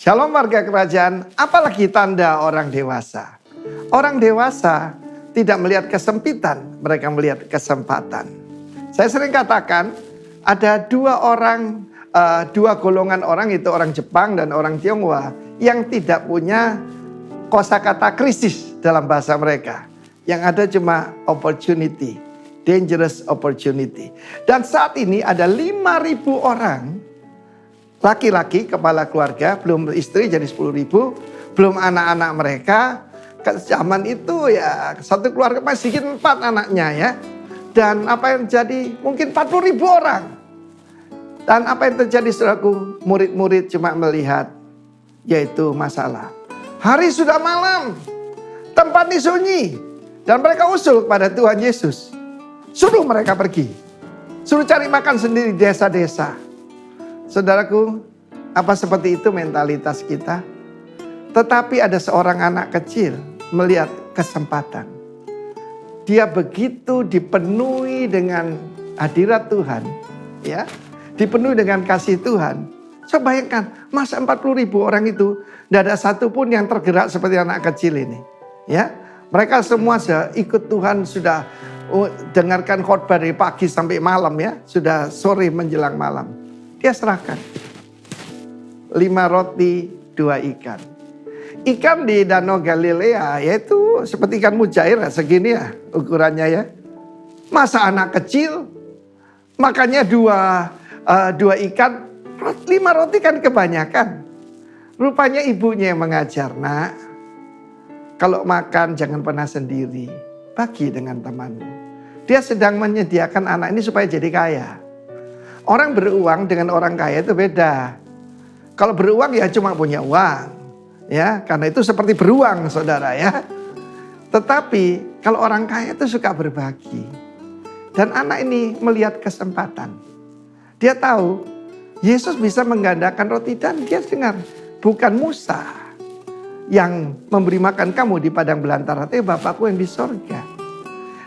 Shalom warga kerajaan, apalagi tanda orang dewasa. Orang dewasa tidak melihat kesempitan, mereka melihat kesempatan. Saya sering katakan ada dua golongan orang, itu orang Jepang dan orang Tionghoa yang tidak punya kosakata krisis dalam bahasa mereka. Yang ada cuma opportunity, dangerous opportunity. Dan saat ini ada 5.000 orang laki-laki kepala keluarga, belum istri jadi 10.000, belum anak-anak mereka. Zaman itu ya satu keluarga masih sedikit 4 anaknya ya. Dan apa yang terjadi mungkin 40.000 orang. Dan apa yang terjadi saudaraku, murid-murid cuma melihat yaitu masalah. Hari sudah malam, tempat ini sunyi. Dan mereka usul kepada Tuhan Yesus. Suruh mereka pergi. Suruh cari makan sendiri di desa-desa. Saudaraku, apa seperti itu mentalitas kita? Tetapi ada seorang anak kecil melihat kesempatan. Dia begitu dipenuhi dengan hadirat Tuhan, ya, dipenuhi dengan kasih Tuhan. Coba bayangkan, masa 40.000 orang itu tidak ada satupun yang tergerak seperti anak kecil ini, ya. Mereka semua sudah ikut Tuhan, sudah dengarkan khotbah dari pagi sampai malam ya, sudah sore menjelang malam. Dia serahkan 5 roti 2 ikan. Ikan di Danau Galilea yaitu seperti ikan mujair segini ya ukurannya ya. Masa anak kecil makannya 2 ikan, 5 roti kan kebanyakan. Rupanya ibunya yang mengajar, nak, kalau makan jangan pernah sendiri, bagi dengan temanmu. Dia sedang menyediakan anak ini supaya jadi kaya. Orang beruang dengan orang kaya itu beda. Kalau beruang ya cuma punya uang. Ya, karena itu seperti beruang saudara ya. Tetapi kalau orang kaya itu suka berbagi. Dan anak ini melihat kesempatan. Dia tahu Yesus bisa menggandakan roti dan dia dengar. Bukan Musa yang memberi makan kamu di padang belantara, tapi Bapakku yang di sorga.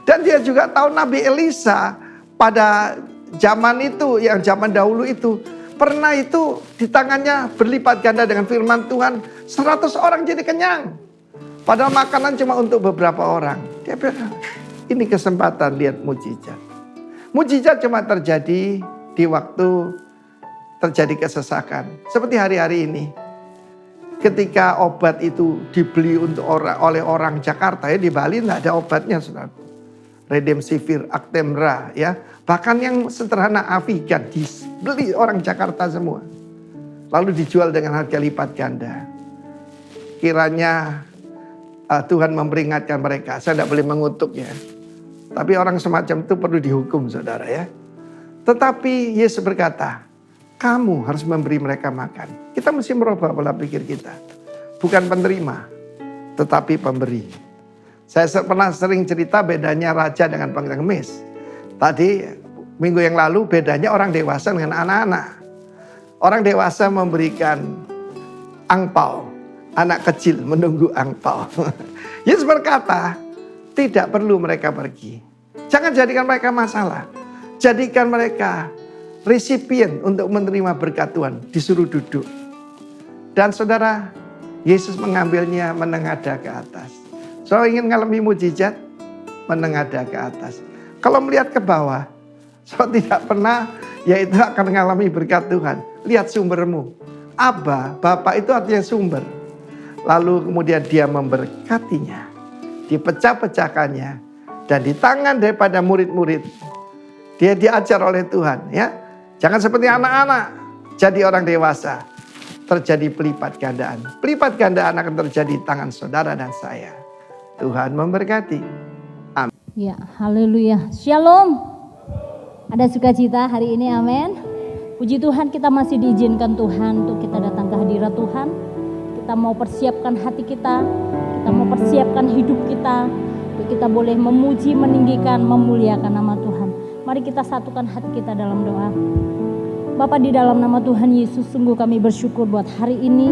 Dan dia juga tahu Nabi Elisa pada zaman itu, yang zaman dahulu itu, pernah itu di tangannya berlipat ganda dengan firman Tuhan. 100 orang jadi kenyang. Padahal makanan cuma untuk beberapa orang. Dia bilang, ini kesempatan lihat mujizat. Mujizat cuma terjadi di waktu terjadi kesesakan. Seperti hari-hari ini. Ketika obat itu dibeli oleh orang Jakarta ya, di Bali tidak ada obatnya saudara. Remdesivir, Actemra ya. Bahkan yang sederhana Avigan dibeli orang Jakarta semua. Lalu dijual dengan harga lipat ganda. Kiranya Tuhan memperingatkan mereka. Saya tidak boleh mengutuk ya. Tapi orang semacam itu perlu dihukum saudara ya. Tetapi Yesus berkata, kamu harus memberi mereka makan. Kita mesti merubah pola pikir kita. Bukan penerima, tetapi pemberi. Saya pernah sering cerita bedanya raja dengan pengemis. Tadi minggu yang lalu bedanya orang dewasa dengan anak-anak. Orang dewasa memberikan angpau. Anak kecil menunggu angpau. Yesus berkata, tidak perlu mereka pergi. Jangan jadikan mereka masalah. Jadikan mereka resipien untuk menerima berkat Tuhan. Disuruh duduk. Dan saudara, Yesus mengambilnya menengadah ke atas. So ingin ngalami mujizat, menengadah ke atas. Kalau melihat ke bawah, so tidak pernah, yaitu akan mengalami berkat Tuhan. Lihat sumbermu. Abba, Bapa itu artinya sumber. Lalu kemudian dia memberkatinya. Dipecah-pecahkannya. Dan di tangan daripada murid-murid. Dia diajar oleh Tuhan. Ya, jangan seperti anak-anak. Jadi orang dewasa. Terjadi pelipat gandaan. Pelipat gandaan akan terjadi di tangan saudara dan saya. Tuhan memberkati. Amin. Ya, haleluya. Shalom. Ada sukacita hari ini, amin. Puji Tuhan, kita masih diizinkan Tuhan untuk kita datang ke hadirat Tuhan. Kita mau persiapkan hati kita mau persiapkan hidup kita. Untuk kita boleh memuji, meninggikan, memuliakan nama Tuhan. Mari kita satukan hati kita dalam doa. Bapa, di dalam nama Tuhan Yesus, sungguh kami bersyukur buat hari ini.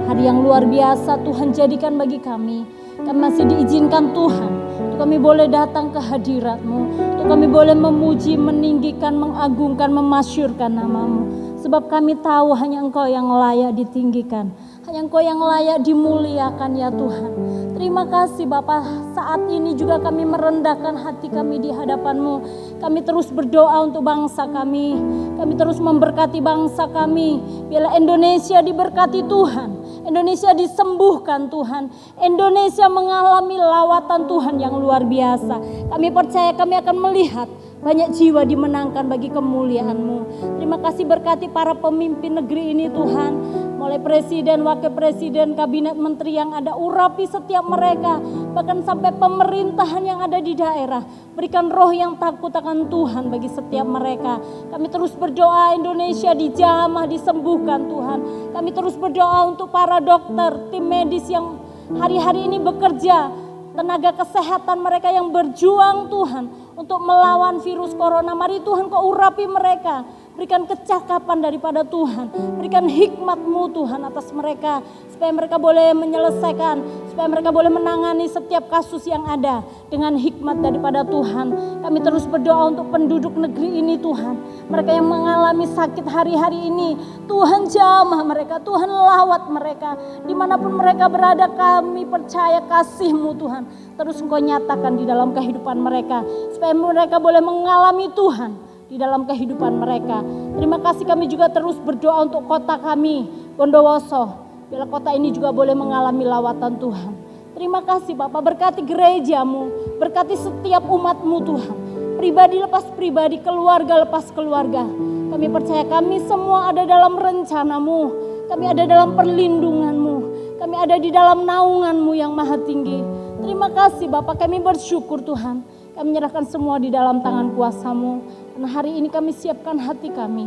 Hari yang luar biasa Tuhan jadikan bagi kami. Kami masih diizinkan Tuhan untuk kami boleh datang ke hadirat-Mu, untuk kami boleh memuji, meninggikan, mengagungkan, memasyurkan nama-Mu. Sebab kami tahu hanya Engkau yang layak ditinggikan, Hanya Engkau yang layak dimuliakan ya Tuhan. Terima kasih Bapa, saat ini juga kami merendahkan hati kami di hadapan-Mu. Kami terus berdoa untuk bangsa kami. Kami terus memberkati bangsa kami. Biarlah Indonesia diberkati Tuhan. Indonesia disembuhkan Tuhan. Indonesia mengalami lawatan Tuhan yang luar biasa. Kami percaya kami akan melihat banyak jiwa dimenangkan bagi kemuliaan-Mu. Terima kasih berkati para pemimpin negeri ini Tuhan. Mulai presiden, wakil presiden, kabinet menteri yang ada, urapi setiap mereka. Bahkan sampai pemerintahan yang ada di daerah. Berikan roh yang takut akan Tuhan bagi setiap mereka. Kami terus berdoa Indonesia dijamah, disembuhkan Tuhan. Kami terus berdoa untuk para dokter, tim medis yang hari-hari ini bekerja. Tenaga kesehatan mereka yang berjuang Tuhan untuk melawan virus corona. Mari Tuhan Kau urapi mereka. Berikan kecakapan daripada Tuhan. Berikan hikmat-Mu Tuhan atas mereka. Supaya mereka boleh menyelesaikan. Supaya mereka boleh menangani setiap kasus yang ada. Dengan hikmat daripada Tuhan. Kami terus berdoa untuk penduduk negeri ini Tuhan. Mereka yang mengalami sakit hari-hari ini. Tuhan jamah mereka. Tuhan lawat mereka. Dimanapun mereka berada kami percaya kasih-Mu Tuhan. Terus Engkau nyatakan di dalam kehidupan mereka. Supaya mereka boleh mengalami Tuhan di dalam kehidupan mereka. Terima kasih kami juga terus berdoa untuk kota kami, Bondowoso. Bila kota ini juga boleh mengalami lawatan Tuhan. Terima kasih Bapak, berkati gereja-Mu, berkati setiap umat-Mu Tuhan. Pribadi lepas pribadi, keluarga lepas keluarga. Kami percaya kami semua ada dalam rencana-Mu. Kami ada dalam perlindungan-Mu. Kami ada di dalam naungan-Mu yang maha tinggi. Terima kasih Bapak, kami bersyukur Tuhan. Kami menyerahkan semua di dalam tangan kuasa-Mu. Dan hari ini kami siapkan hati kami.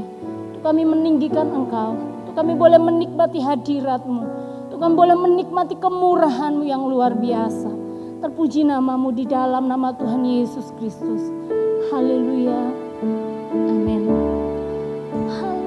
Untuk kami meninggikan Engkau. Untuk kami boleh menikmati hadirat-Mu. Untuk kami boleh menikmati kemurahan-Mu yang luar biasa. Terpuji nama-Mu di dalam nama Tuhan Yesus Kristus. Haleluya. Amin. Yesus Tuhan.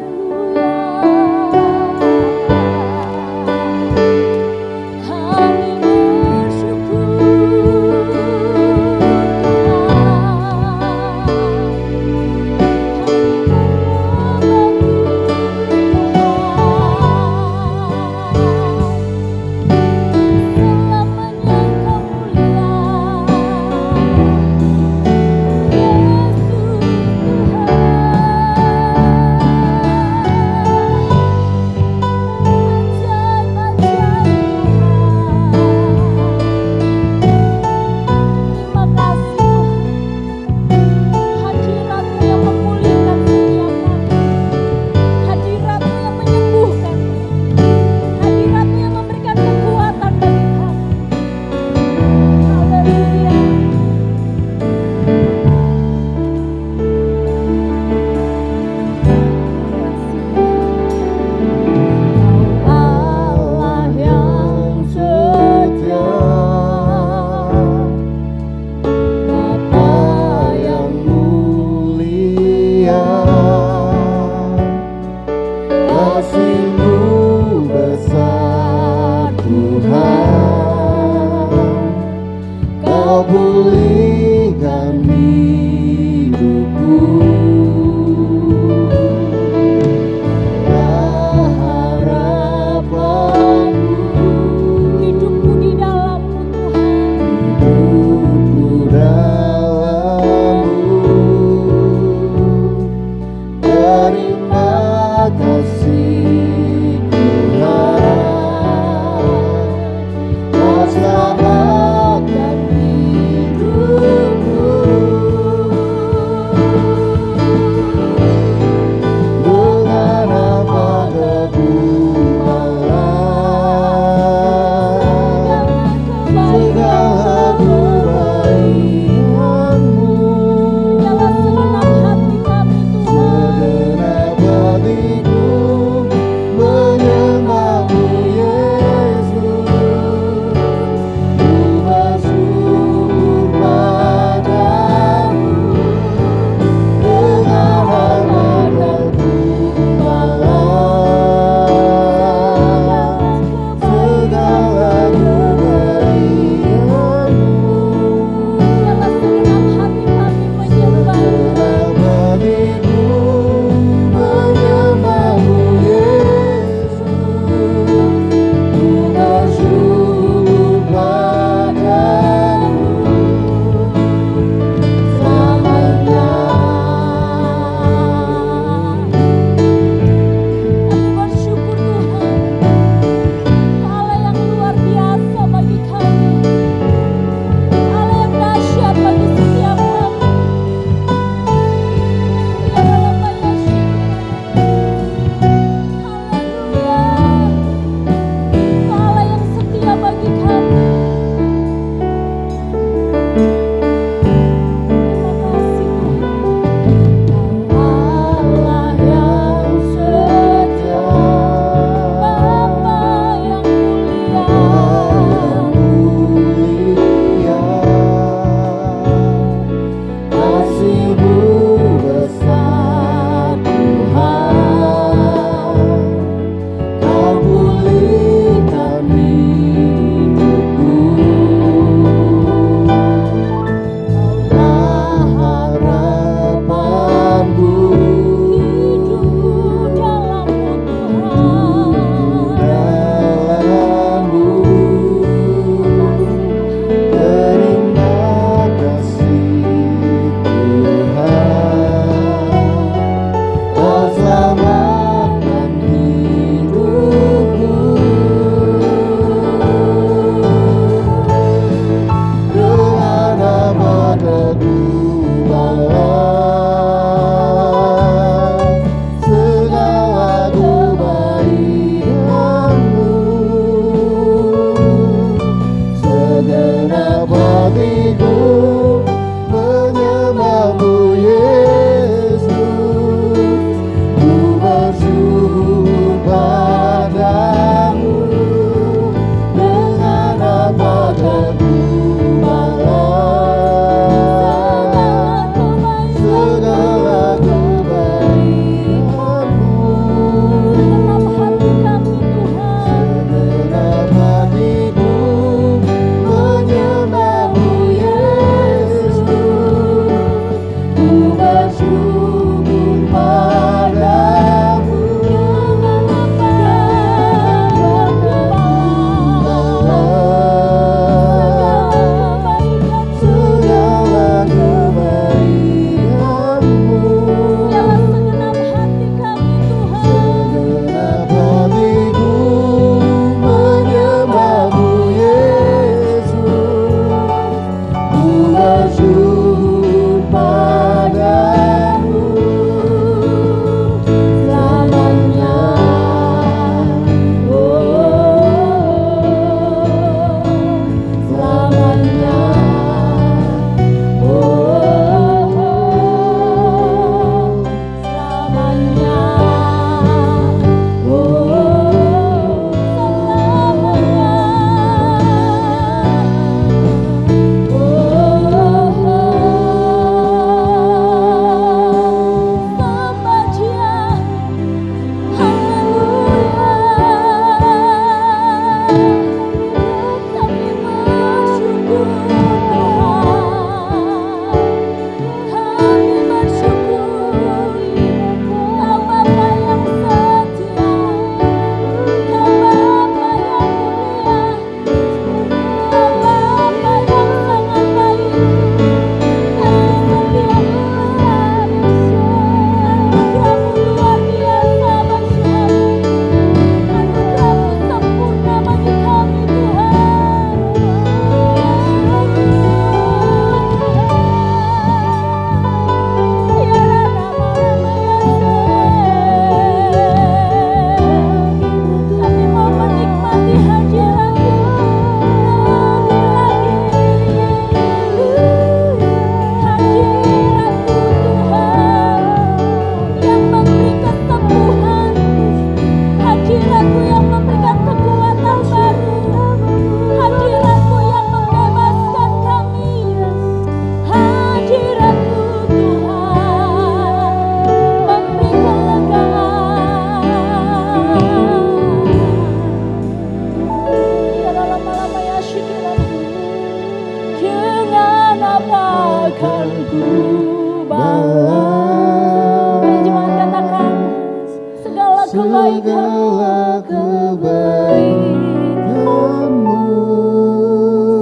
segala kebaikan-Mu.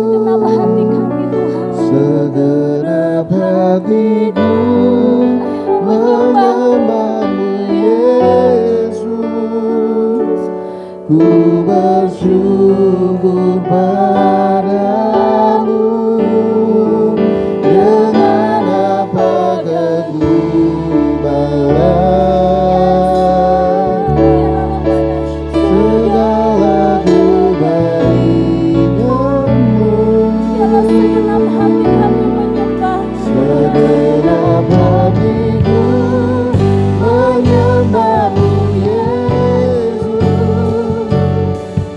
Segenap hati kami Tuhan, Segenap hatiku menyembah-Mu Yesus. Ku bersyukur padamu. Dengan apakah ku balas segala kebaikan-Mu. biarlah segenap hati kami menyembah. Segenap hatiku menyembah-Mu Yesus.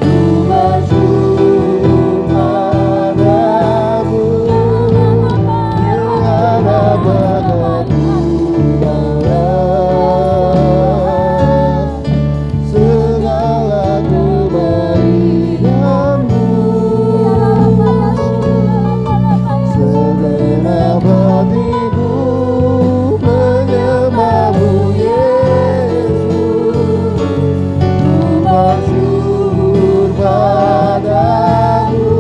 Ku bersyukur padamu. Dengan apakah ku balas segala kebaikan-Mu. Segenap hatiku menyembah-Mu Yesus. Ku bersyukur padamu.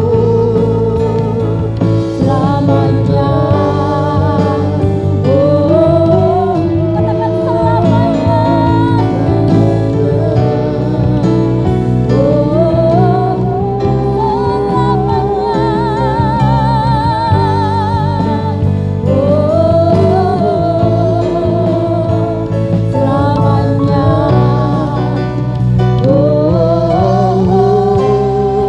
Selamanya, oh, katakan selamanya, oh, selamanya,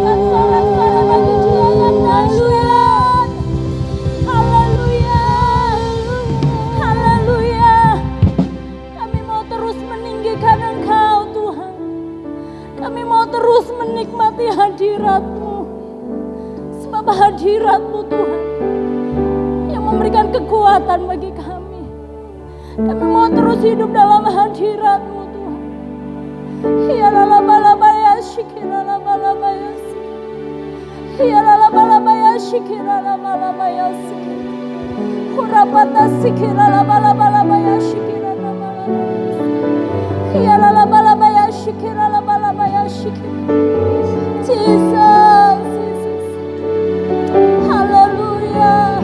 sorak-sorai bagi Dia yang dahsyat. Haleluya, haleluya. Kami mau terus meninggikan Engkau Tuhan. Kami mau terus menikmati hadirat-Mu. Sebab hadirat-Mu Tuhan yang memberikan kekuatan bagi kami. Kami mau terus hidup dalam hadirat-Mu Tuhan. Ya lalabalabaya shikiralabalabaya si. Ya lalabalabaya shikiralabalabaya si. Hurapata sikiralabalabaya shikiralabalabaya si. Ya lalabalabaya shikiralabalabaya shikir. Jesus, Jesus. Haleluya,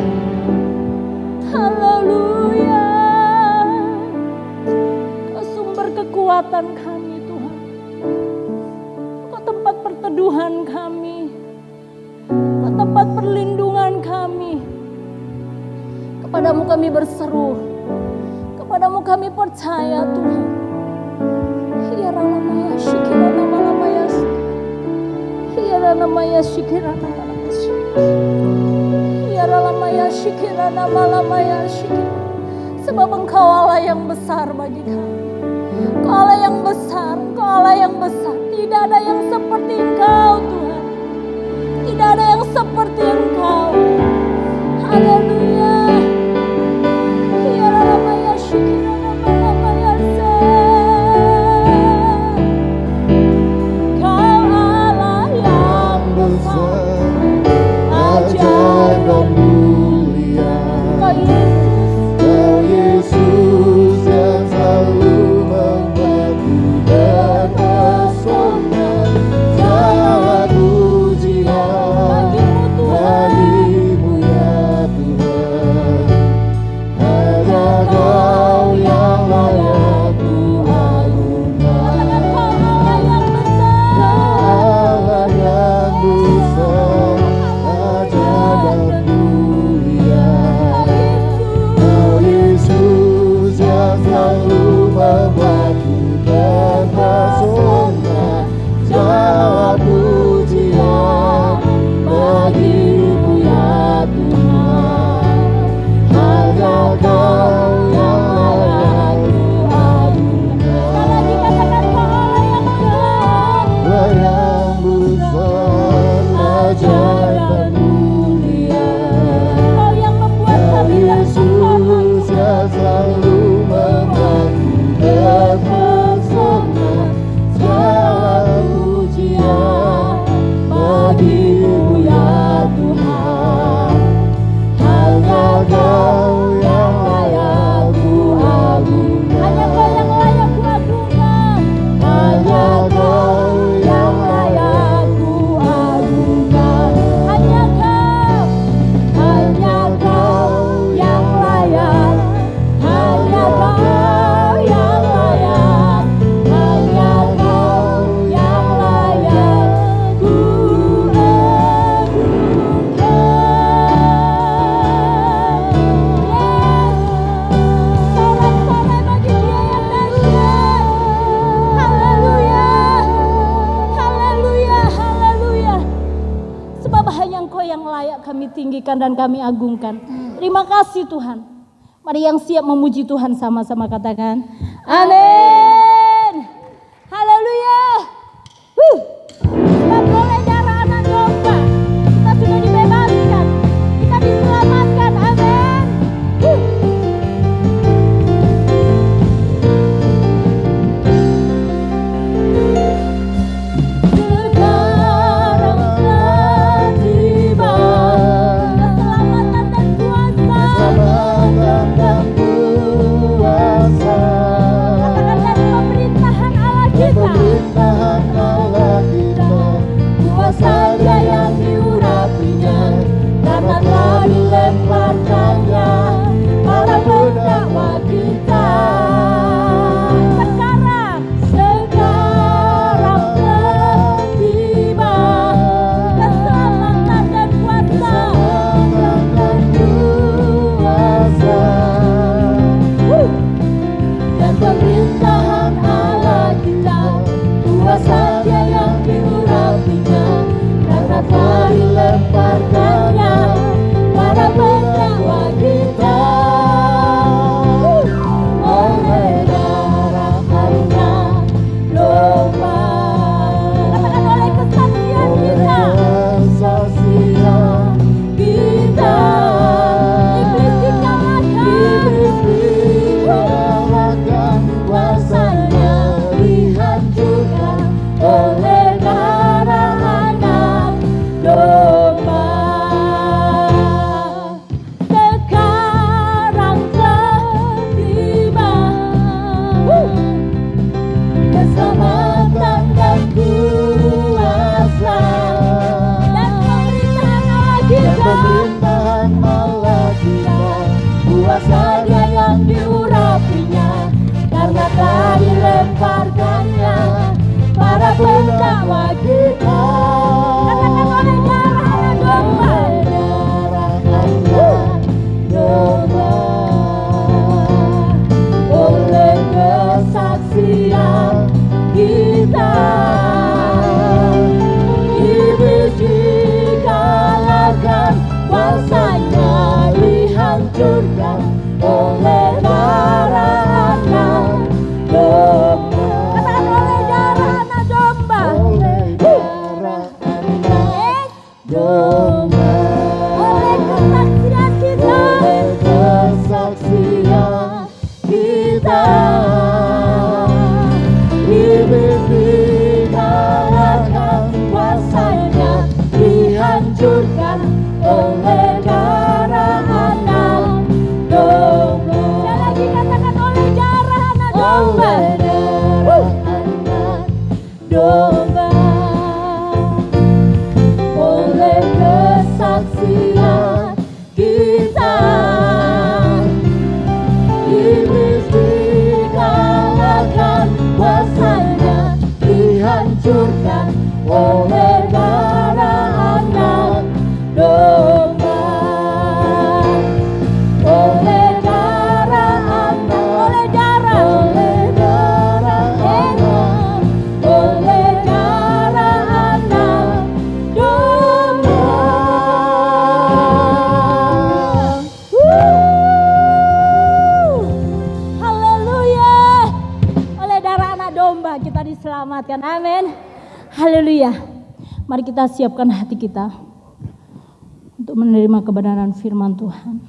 haleluya. Kau sumber kekuatan kami Tuhan. Kau tempat perteduhan kami. Kau tempat perlindungan kami. Kepadamu kami berseru. Kepadamu kami percaya Tuhan. Ya Ramaya Shikirana Malamaya Ya Ramaya Shikirana Malamaya Ya Ramaya Shikirana Malamaya Shikirana. Sebab Engkau Allah yang besar bagi kami. Engkau Allah yang besar, Engkau Allah yang besar. Tidak ada yang seperti Engkau Tuhan. Tidak ada yang seperti Engkau. Haleluya. Ya Ramaya Shikirana Malamaya Kau Allah yang besar, Ajaib dan mulia. Kau Yesus. Kau Yesus yang selalu membuatku terpesona. Segala pujian bagimu ya Tuhan. Hanya Kau yang layak ku harumkan. Allah yang besar, ajaib dan mulia. Kau Yesus yang selalu membuatku terpesona. Segala pujian bagimu ya Tuhan. Hanya Kau yang layak ku harumkan. Allah yang besar, ajaib dan mulia. Kau Yesus yang selalu membuatku tinggikan dan kami agungkan. Terima kasih Tuhan. Mari yang siap memuji Tuhan sama-sama katakan amin. Haleluya. Sebab oleh darah anak domba kita sudah dibebaskan, kita diselamatkan. Amin. Amin. Haleluya. Mari kita siapkan hati kita untuk menerima kebenaran firman Tuhan.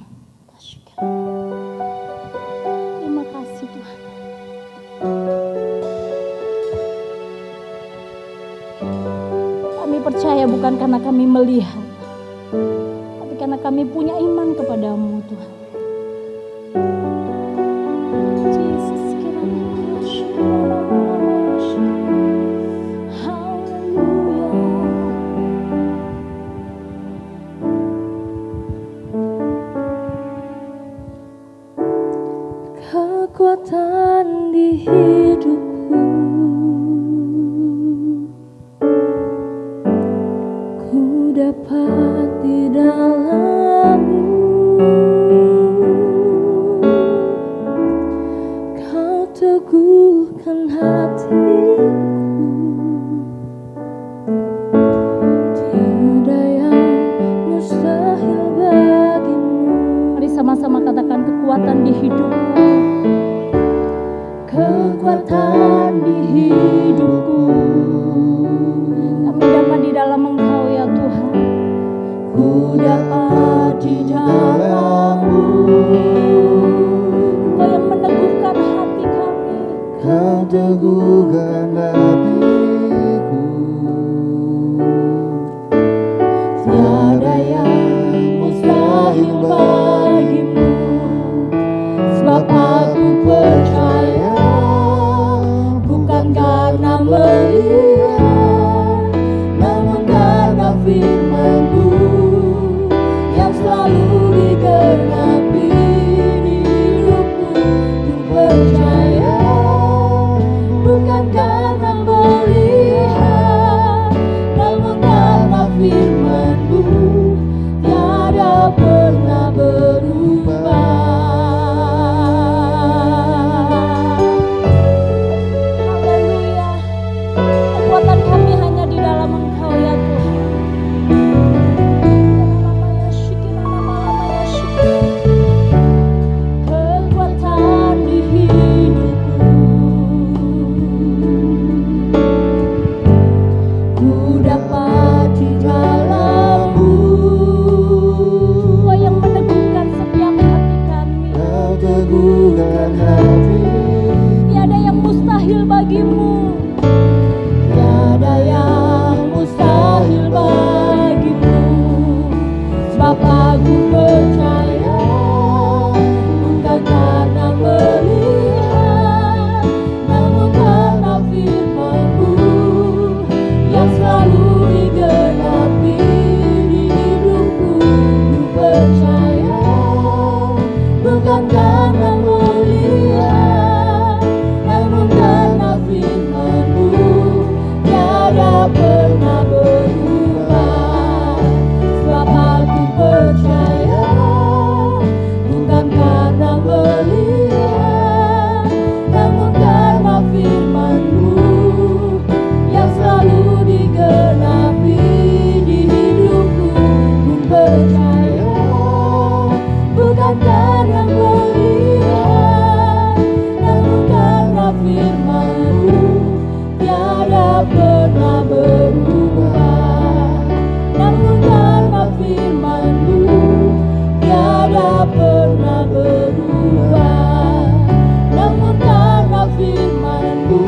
Terima kasih Tuhan. Kami percaya bukan karena kami melihat, tapi karena kami punya iman kepadamu Tuhan. Kekuatan di hidupku, ku dapat di dalam-Mu. Kau teguhkan hatiku, tiada yang mustahil kekuatan di hidupku. Kami dapat di dalam Engkau ya Tuhan. Ku dapat di dalam-Mu. Engkau yang meneguhkan hati kami. Kau teguhkan hatiku. Tiada yang mustahil bagimu, sebab aku percaya, bukan karena melihat, namun karena firman-Mu yang selalu digenapi di hidupku. Ku percaya, bukan karena melihat, namun karena firman-Mu tiada pernah berubah. Haleluya. Kekuatan kami hanya di dalam Engkau ya Tuhan. Kekuatan di hidupku. Ku dapat di dalam-Mu. Engkau yang meneguhkan setiap hati kami. Kau teguhkan hatiku. Tiada yang mustahil bagimu. Tiada yang mustahil bagimu, sebab aku percaya, bukan karena melihat, namun karena firman-Mu yang selalu digenapi di hidupku. Ku percaya, bukan karena melihat, namun karena firman-Mu tiada pernah berubah. Sebab aku percaya, bukan karena melihat, namun karena firman-Mu yang selalu digenapi di hidupku. Ku percaya, bukan karena melihat, namun karena firman-Mu tiada pernah berubah. Namun karena firman-Mu tiada pernah berubah. Namun karena firman-Mu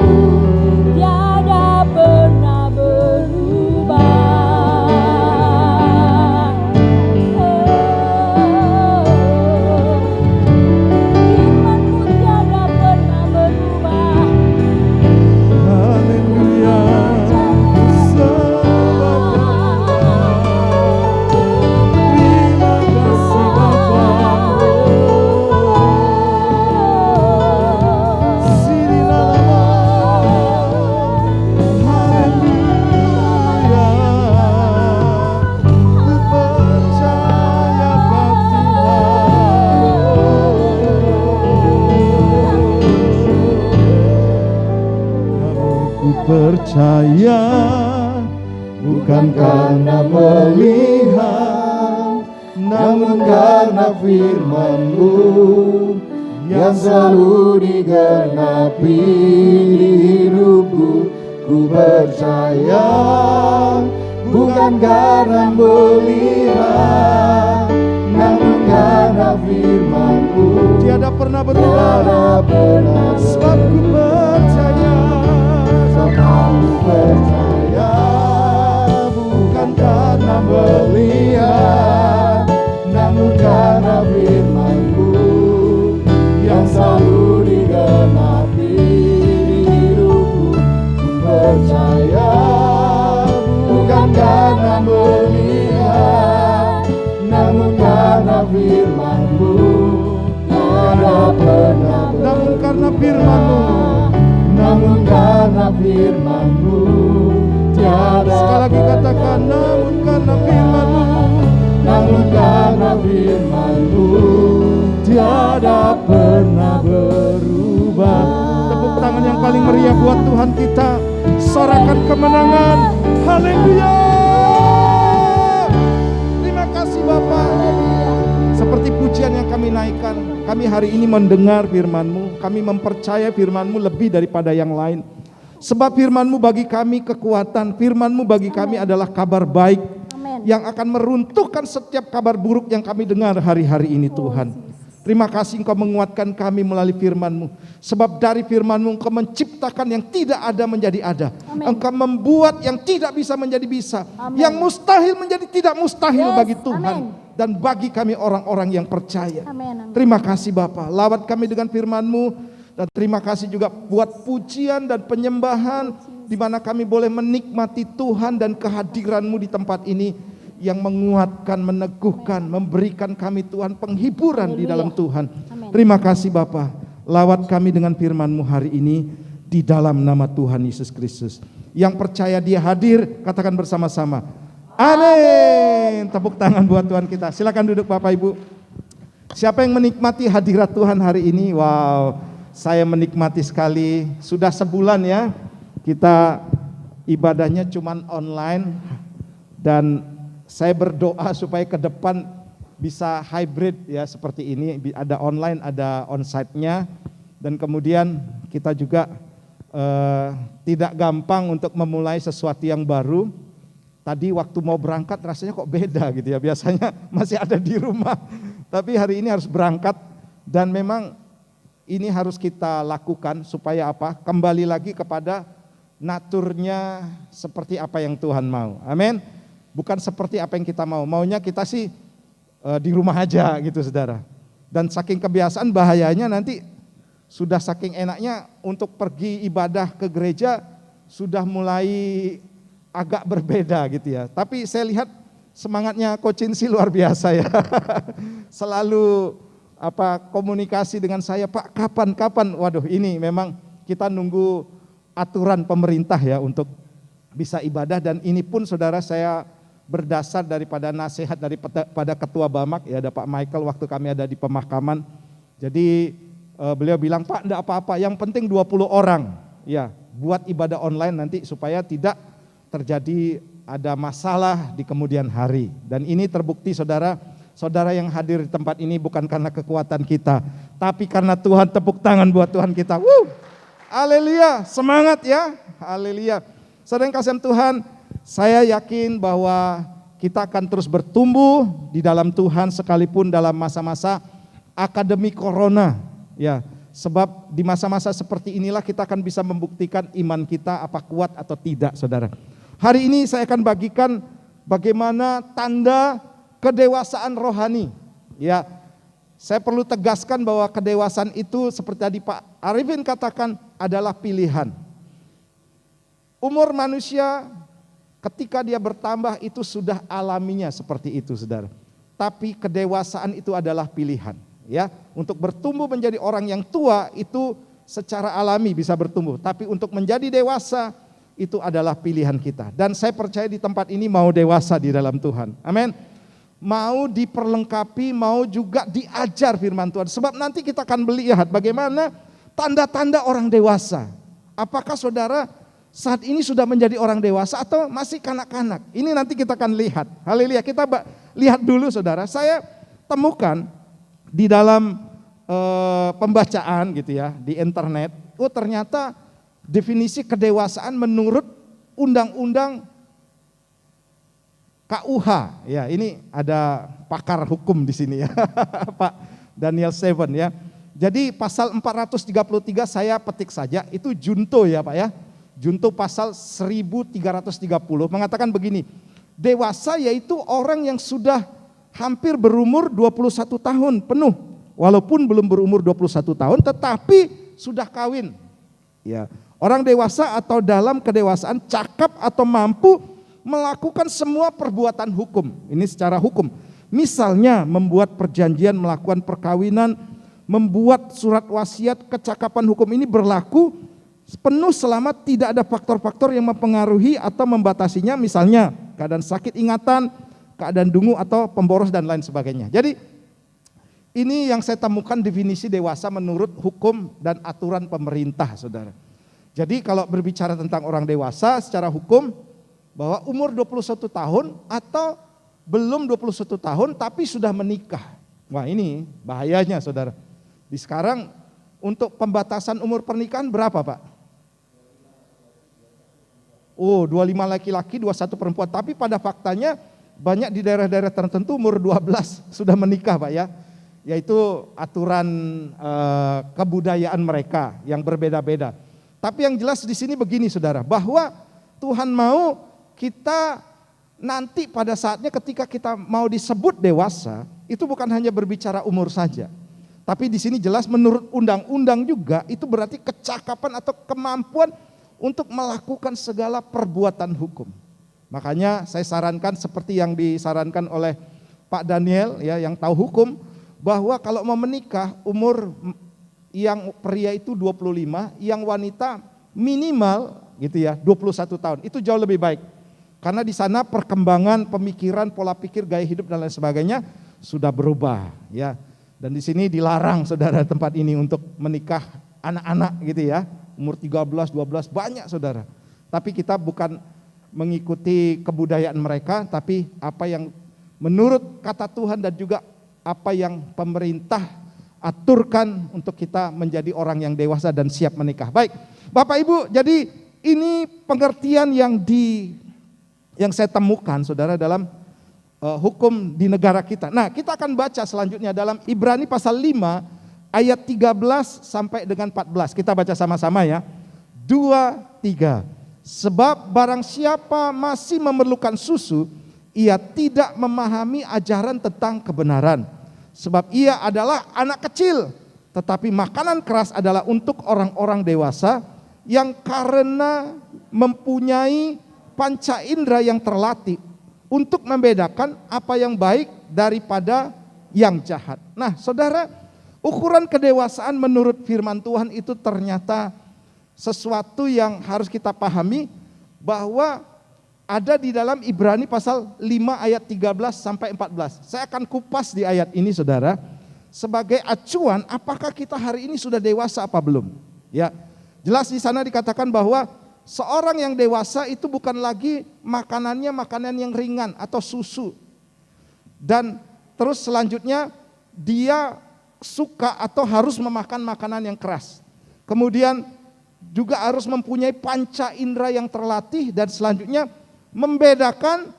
tiada pernah berubah. Firman-Mu tiada pernah berubah. Haleluya. Terima kasih Bapa. Sini lama. Haleluya. Ku percaya Kau Ku percaya, bukan karena melihat, namun karena firman-Mu yang selalu digenapi di hidupku. Ku percaya, bukan karena melihat, namun karena firman-Mu tiada pernah berubah. Sebab ku percaya, aku percaya, bukan karena melihat, namun karena firman-Mu yang selalu digenapi di hidupku. Ku percaya, bukan karena melihat, namun karena firman-Mu tiada pernah namun karena firman-Mu, namun karena firman-Mu tiada. Sekali lagi katakan, namun karena firman-Mu, namun karena firman-Mu tiada pernah berubah. Tepuk tangan yang paling meriah buat Tuhan kita. Sorakan kemenangan. Haleluya. Terima kasih Bapak. Seperti pujian yang kami kami naikkan. Kami hari ini mendengar firman-Mu, kami mempercaya firman-Mu lebih daripada yang lain. Sebab firman-Mu bagi kami kekuatan, firman-Mu bagi kami adalah kabar baik Amin. yang akan meruntuhkan setiap kabar buruk yang kami dengar hari-hari ini Tuhan. Terima kasih Engkau menguatkan kami melalui firman-Mu. Sebab dari firman-Mu Engkau menciptakan yang tidak ada menjadi ada. Amin. Engkau membuat yang tidak bisa menjadi bisa. Amin. Yang mustahil menjadi tidak mustahil Yes, bagi Tuhan. amin. Dan bagi kami orang-orang yang percaya. Amin. Amin. Terima kasih Bapa. Lawat kami dengan firman-Mu. Dan terima kasih juga buat pujian dan penyembahan. Di mana kami boleh menikmati Tuhan dan kehadiran-Mu di tempat ini. Yang menguatkan, meneguhkan, memberikan kami Tuhan penghiburan di dalam Tuhan. Amin. Terima kasih Bapa. Lawat kami dengan firman-Mu hari ini di dalam nama Tuhan Yesus Kristus. Yang percaya Dia hadir, katakan bersama-sama. Amin. Tepuk tangan buat Tuhan kita. Silakan duduk Bapak Ibu. Siapa yang menikmati hadirat Tuhan hari ini? Wow, saya menikmati sekali. Sudah sebulan ya, kita ibadahnya cuman online. Dan saya berdoa supaya ke depan bisa hybrid ya seperti ini, ada online, ada onsite-nya, dan kemudian kita juga tidak gampang untuk memulai sesuatu yang baru. Tadi waktu mau berangkat rasanya kok beda gitu ya, biasanya masih ada di rumah, tapi hari ini harus berangkat dan memang ini harus kita lakukan supaya apa? Kembali lagi kepada naturnya seperti apa yang Tuhan mau. Amin. Bukan seperti apa yang kita mau. Maunya kita sih di rumah aja gitu saudara. Dan saking kebiasaan bahayanya nanti sudah saking enaknya untuk pergi ibadah ke gereja sudah mulai agak berbeda gitu ya. Tapi saya lihat semangatnya Coach Insi luar biasa ya. Selalu komunikasi dengan saya, Pak kapan? Waduh ini memang kita nunggu aturan pemerintah ya untuk bisa ibadah. Dan ini pun saudara saya berdasar daripada nasihat daripada Ketua Bamak ya, ada Pak Michael waktu kami ada di pemakaman. Jadi beliau bilang, Pak enggak apa-apa, yang penting 20 orang ya buat ibadah online nanti supaya tidak terjadi ada masalah di kemudian hari. Dan ini terbukti saudara yang hadir di tempat ini bukan karena kekuatan kita, tapi karena Tuhan. Tepuk tangan buat Tuhan kita. Haleluya, semangat ya, haleluya. Saudara yang kasih Tuhan, saya yakin bahwa kita akan terus bertumbuh di dalam Tuhan sekalipun dalam masa-masa akademi corona ya. Sebab di masa-masa seperti inilah kita akan bisa membuktikan iman kita apa kuat atau tidak saudara. Hari ini saya akan bagikan bagaimana tanda kedewasaan rohani. Ya, saya perlu tegaskan bahwa kedewasaan itu seperti tadi Pak Arifin katakan adalah pilihan. Umur manusia ketika dia bertambah itu sudah alaminya seperti itu saudara. Tapi kedewasaan itu adalah pilihan. Ya, untuk bertumbuh menjadi orang yang tua itu secara alami bisa bertumbuh. Tapi untuk menjadi dewasa itu adalah pilihan kita. Dan saya percaya di tempat ini mau dewasa di dalam Tuhan. Amin. Mau diperlengkapi, mau juga diajar firman Tuhan. Sebab nanti kita akan melihat bagaimana tanda-tanda orang dewasa. Apakah saudara saat ini sudah menjadi orang dewasa atau masih kanak-kanak? Ini nanti kita akan lihat. Haleluya, kita lihat dulu saudara. Saya temukan di dalam pembacaan gitu ya di internet. Ternyata definisi kedewasaan menurut undang-undang KUH. Ya, ini ada pakar hukum di sini ya, Pak Daniel Seven ya. Jadi pasal 433 saya petik saja, itu junto ya Pak ya. Junto pasal 1330 mengatakan begini, dewasa yaitu orang yang sudah hampir berumur 21 tahun penuh, walaupun belum berumur 21 tahun tetapi sudah kawin. Ya, orang dewasa atau dalam kedewasaan cakap atau mampu melakukan semua perbuatan hukum. Ini secara hukum. Misalnya membuat perjanjian, melakukan perkawinan, membuat surat wasiat. Kecakapan hukum ini berlaku penuh selama tidak ada faktor-faktor yang mempengaruhi atau membatasinya, misalnya keadaan sakit ingatan, keadaan dungu atau pemboros dan lain sebagainya. Jadi ini yang saya temukan definisi dewasa menurut hukum dan aturan pemerintah saudara. Jadi kalau berbicara tentang orang dewasa secara hukum, bahwa umur 21 tahun atau belum 21 tahun tapi sudah menikah. Wah ini bahayanya saudara. Di sekarang untuk pembatasan umur pernikahan berapa Pak? Oh 25 laki-laki 21 perempuan. Tapi pada faktanya banyak di daerah-daerah tertentu umur 12 sudah menikah Pak ya. Yaitu aturan kebudayaan mereka yang berbeda-beda. Tapi yang jelas di sini begini saudara, bahwa Tuhan mau kita nanti pada saatnya ketika kita mau disebut dewasa, itu bukan hanya berbicara umur saja. Tapi di sini jelas menurut undang-undang juga itu berarti kecakapan atau kemampuan untuk melakukan segala perbuatan hukum. Makanya saya sarankan seperti yang disarankan oleh Pak Daniel ya yang tahu hukum, bahwa kalau mau menikah umur yang pria itu 25, yang wanita minimal gitu ya 21 tahun. Itu jauh lebih baik. Karena di sana perkembangan pemikiran, pola pikir, gaya hidup dan lain sebagainya sudah berubah ya. Dan di sini dilarang saudara tempat ini untuk menikah anak-anak gitu ya. Umur 13, 12 banyak saudara. Tapi kita bukan mengikuti kebudayaan mereka, tapi apa yang menurut kata Tuhan dan juga apa yang pemerintah aturkan untuk kita menjadi orang yang dewasa dan siap menikah. Baik, Bapak Ibu, jadi ini pengertian yang saya temukan saudara dalam hukum di negara kita. Nah, kita akan baca selanjutnya dalam Ibrani pasal 5 ayat 13 sampai dengan 14. Kita baca sama-sama ya. 2, 3. Sebab barang siapa masih memerlukan susu, ia tidak memahami ajaran tentang kebenaran. Sebab ia adalah anak kecil, tetapi makanan keras adalah untuk orang-orang dewasa yang karena mempunyai panca indera yang terlatih untuk membedakan apa yang baik daripada yang jahat. Nah saudara, ukuran kedewasaan menurut firman Tuhan itu ternyata sesuatu yang harus kita pahami, bahwa ada di dalam Ibrani pasal 5 ayat 13 sampai 14. Saya akan kupas di ayat ini saudara, sebagai acuan apakah kita hari ini sudah dewasa apa belum. Ya, jelas di sana dikatakan bahwa seorang yang dewasa itu bukan lagi makanannya makanan yang ringan atau susu. Dan terus selanjutnya dia suka atau harus memakan makanan yang keras. Kemudian juga harus mempunyai panca indera yang terlatih, dan selanjutnya membedakan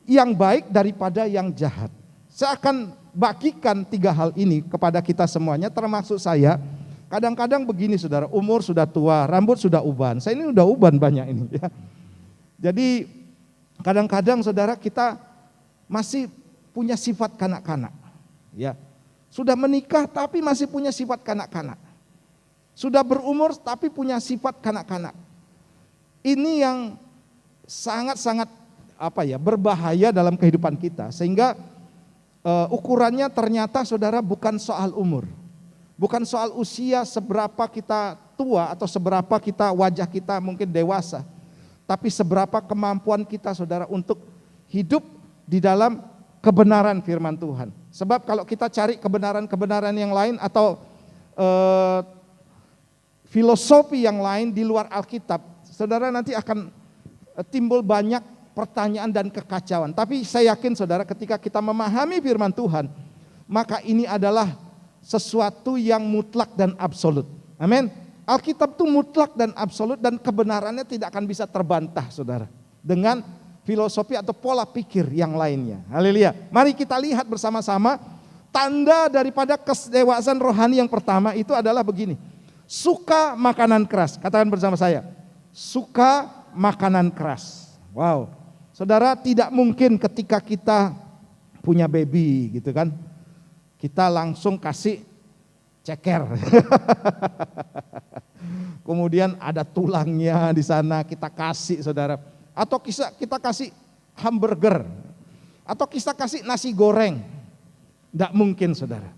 yang baik daripada yang jahat. Saya akan bagikan 3 hal ini kepada kita semuanya, termasuk saya. Kadang-kadang begini saudara, umur sudah tua, rambut sudah uban. Saya ini udah uban banyak ini ya. Jadi kadang-kadang saudara kita masih punya sifat kanak-kanak. Ya. Sudah menikah tapi masih punya sifat kanak-kanak. Sudah berumur tapi punya sifat kanak-kanak. Ini yang sangat-sangat berbahaya dalam kehidupan kita, sehingga ukurannya ternyata saudara bukan soal umur, bukan soal usia seberapa kita tua atau seberapa kita wajah kita mungkin dewasa, tapi seberapa kemampuan kita saudara untuk hidup di dalam kebenaran firman Tuhan. Sebab kalau kita cari kebenaran-kebenaran yang lain atau filosofi yang lain di luar Alkitab, saudara nanti akan timbul banyak pertanyaan dan kekacauan. Tapi saya yakin saudara, ketika kita memahami firman Tuhan, maka ini adalah sesuatu yang mutlak dan absolut. Amin. Alkitab itu mutlak dan absolut, dan kebenarannya tidak akan bisa terbantah saudara dengan filosofi atau pola pikir yang lainnya. Haleluya. Mari kita lihat bersama-sama tanda daripada kedewasaan rohani yang pertama itu adalah begini. Suka makanan keras. Katakan bersama saya. Suka makanan keras. Wow. Saudara, tidak mungkin ketika kita punya baby gitu kan, kita langsung kasih ceker. Kemudian ada tulangnya di sana kita kasih saudara. Atau kita kasih hamburger. Atau kita kasih nasi goreng. Tidak mungkin saudara.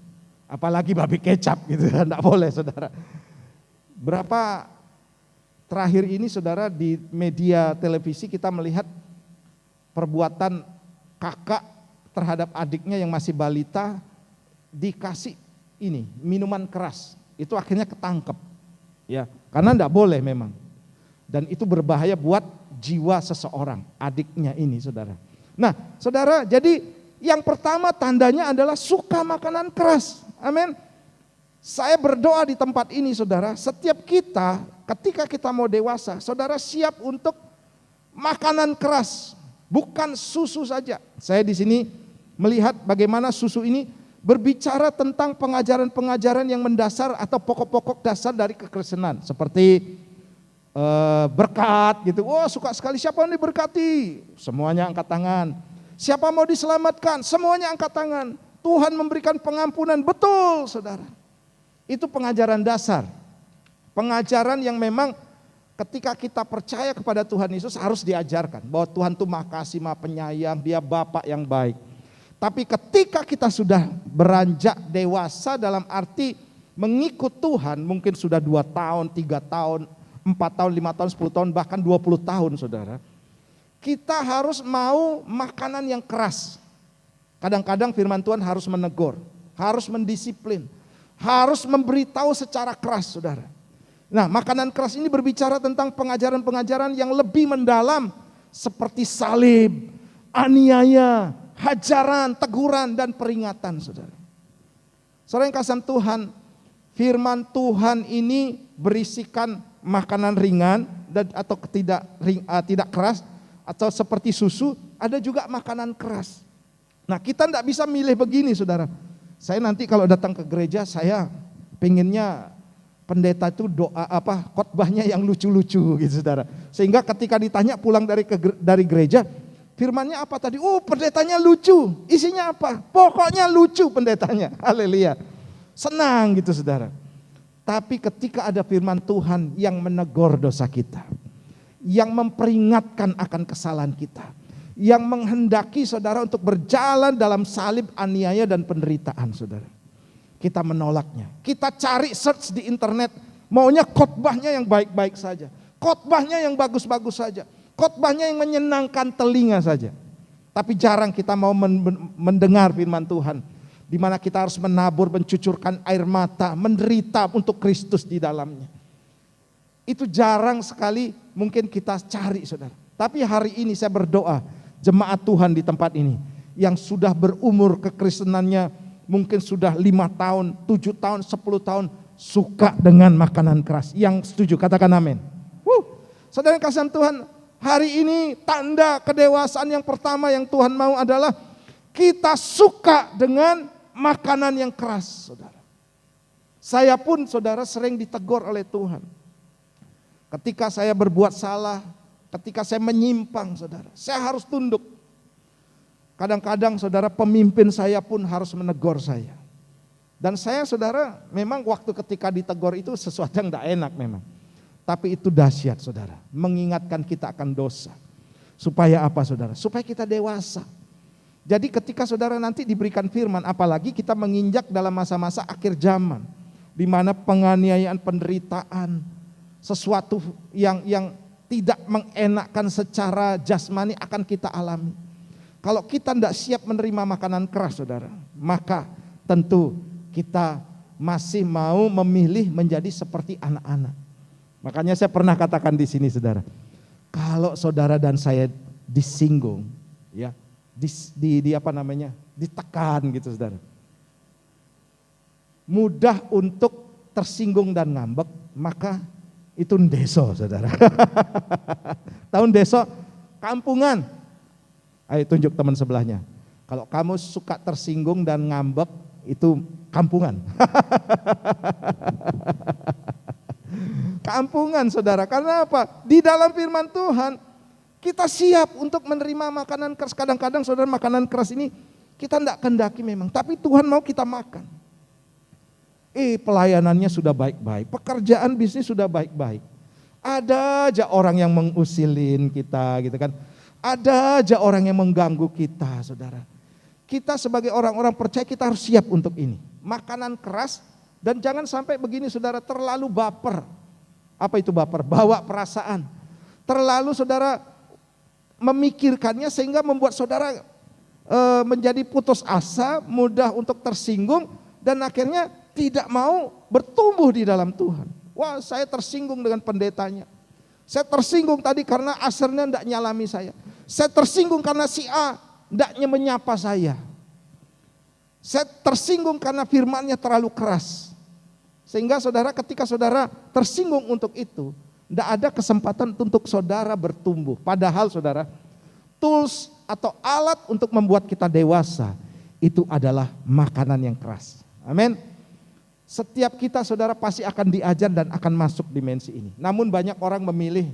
Apalagi babi kecap gitu kan, tidak boleh saudara. Berapa terakhir ini saudara di media televisi kita melihat perbuatan kakak terhadap adiknya yang masih balita dikasih ini minuman keras. Itu akhirnya ketangkep. Ya, karena tidak boleh memang. Dan itu berbahaya buat jiwa seseorang, adiknya ini saudara. Nah saudara, jadi yang pertama tandanya adalah suka makanan keras. Amin. Saya berdoa di tempat ini saudara, setiap kita ketika kita mau dewasa, saudara siap untuk makanan keras, bukan susu saja. Saya di sini melihat bagaimana susu ini berbicara tentang pengajaran-pengajaran yang mendasar atau pokok-pokok dasar dari kekristenan. Seperti berkat gitu. Oh, suka sekali, siapa yang diberkati? Semuanya angkat tangan. Siapa mau diselamatkan? Semuanya angkat tangan. Tuhan memberikan pengampunan, betul saudara. Itu pengajaran dasar. Pengajaran yang memang ketika kita percaya kepada Tuhan Yesus harus diajarkan. Bahwa Tuhan itu Maha Kasih, Maha Penyayang, Dia Bapa yang baik. Tapi ketika kita sudah beranjak dewasa dalam arti mengikut Tuhan, mungkin sudah 2 tahun, 3 tahun, 4 tahun, 5 tahun, 10 tahun, bahkan 20 tahun saudara. Kita harus mau makanan yang keras. Kadang-kadang firman Tuhan harus menegur, harus mendisiplin, harus memberitahu secara keras saudara. Nah, makanan keras ini berbicara tentang pengajaran-pengajaran yang lebih mendalam seperti salib, aniaya, hajaran, teguran, dan peringatan saudara. Saudara yang kasih Tuhan, firman Tuhan ini berisikan makanan ringan dan atau tidak keras atau seperti susu, ada juga makanan keras. Nah, kita tidak bisa milih begini saudara. Saya nanti kalau datang ke gereja, saya pengennya pendeta itu khotbahnya yang lucu-lucu gitu saudara. Sehingga ketika ditanya pulang dari gereja, firmannya apa tadi? Oh, pendetanya lucu. Isinya apa? Pokoknya lucu pendetanya. Haleluya. Senang gitu saudara. Tapi ketika ada firman Tuhan yang menegur dosa kita, yang memperingatkan akan kesalahan kita, yang menghendaki saudara untuk berjalan dalam salib, aniaya, dan penderitaan saudara, kita menolaknya. Kita cari search di internet, maunya khotbahnya yang baik-baik saja, khotbahnya yang bagus-bagus saja, khotbahnya yang menyenangkan telinga saja. Tapi jarang kita mau mendengar firman Tuhan, di mana kita harus menabur, mencucurkan air mata, menderita untuk Kristus di dalamnya. Itu jarang sekali mungkin kita cari saudara. Tapi hari ini saya berdoa, jemaat Tuhan di tempat ini yang sudah berumur kekristenannya mungkin sudah 5 tahun, 7 tahun, 10 tahun suka dengan makanan keras. Yang setuju katakan amin. Saudara yang kasih Tuhan, hari ini tanda kedewasaan yang pertama yang Tuhan mau adalah kita suka dengan makanan yang keras saudara. Saya pun saudara sering ditegur oleh Tuhan. Ketika saya berbuat salah, ketika saya menyimpang saudara, saya harus tunduk. Kadang-kadang saudara pemimpin saya pun harus menegur saya. Dan saya saudara memang waktu ketika ditegur itu sesuatu yang tidak enak memang. Tapi itu dahsyat saudara, mengingatkan kita akan dosa. Supaya apa saudara? Supaya kita dewasa. Jadi ketika saudara nanti diberikan firman, apalagi kita menginjak dalam masa-masa akhir zaman. Di mana penganiayaan, penderitaan, sesuatu yang tidak mengenakkan secara jasmani akan kita alami. Kalau kita tidak siap menerima makanan keras saudara, maka tentu kita masih mau memilih menjadi seperti anak-anak. Makanya saya pernah katakan di sini saudara, kalau saudara dan saya disinggung, ya, ditekan gitu saudara, mudah untuk tersinggung dan ngambek, maka itu ndeso saudara. Tahun deso, kampungan. Ayo tunjuk teman sebelahnya. Kalau kamu suka tersinggung dan ngambek, itu kampungan. Kampungan saudara, karena apa? Di dalam firman Tuhan, kita siap untuk menerima makanan keras. Kadang-kadang saudara makanan keras ini kita tidak kehendaki memang, tapi Tuhan mau kita makan. Pelayanannya sudah baik-baik, pekerjaan bisnis sudah baik-baik. Ada aja orang yang mengusilin kita gitu kan. Ada aja orang yang mengganggu kita saudara. Kita sebagai orang-orang percaya kita harus siap untuk ini. Makanan keras dan jangan sampai begini saudara, terlalu baper. Apa itu baper? Bawa perasaan. Terlalu saudara memikirkannya sehingga membuat saudara menjadi putus asa, mudah untuk tersinggung dan akhirnya tidak mau bertumbuh di dalam Tuhan. Wah, saya tersinggung dengan pendetanya. Saya tersinggung tadi karena asarnya tidak nyalami saya. Saya tersinggung karena si A hendaknya menyapa saya. Saya tersinggung karena firman-Nya terlalu keras. Sehingga saudara, ketika saudara tersinggung untuk itu, tidak ada kesempatan untuk saudara bertumbuh. Padahal saudara, tools atau alat untuk membuat kita dewasa itu adalah makanan yang keras. Amin. Setiap kita saudara pasti akan diajar dan akan masuk dimensi ini. Namun banyak orang memilih,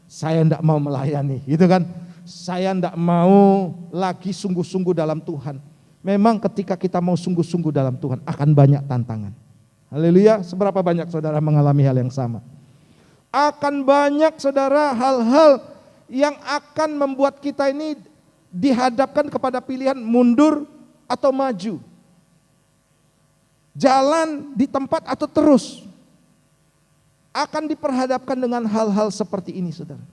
saya tidak mau melayani, gitu kan. Saya tidak mau lagi sungguh-sungguh dalam Tuhan. Memang ketika kita mau sungguh-sungguh dalam Tuhan akan banyak tantangan. Haleluya, seberapa banyak saudara mengalami hal yang sama? Akan banyak saudara hal-hal yang akan membuat kita ini dihadapkan kepada pilihan mundur atau maju. Jalan di tempat atau terus. Akan diperhadapkan dengan hal-hal seperti ini saudara.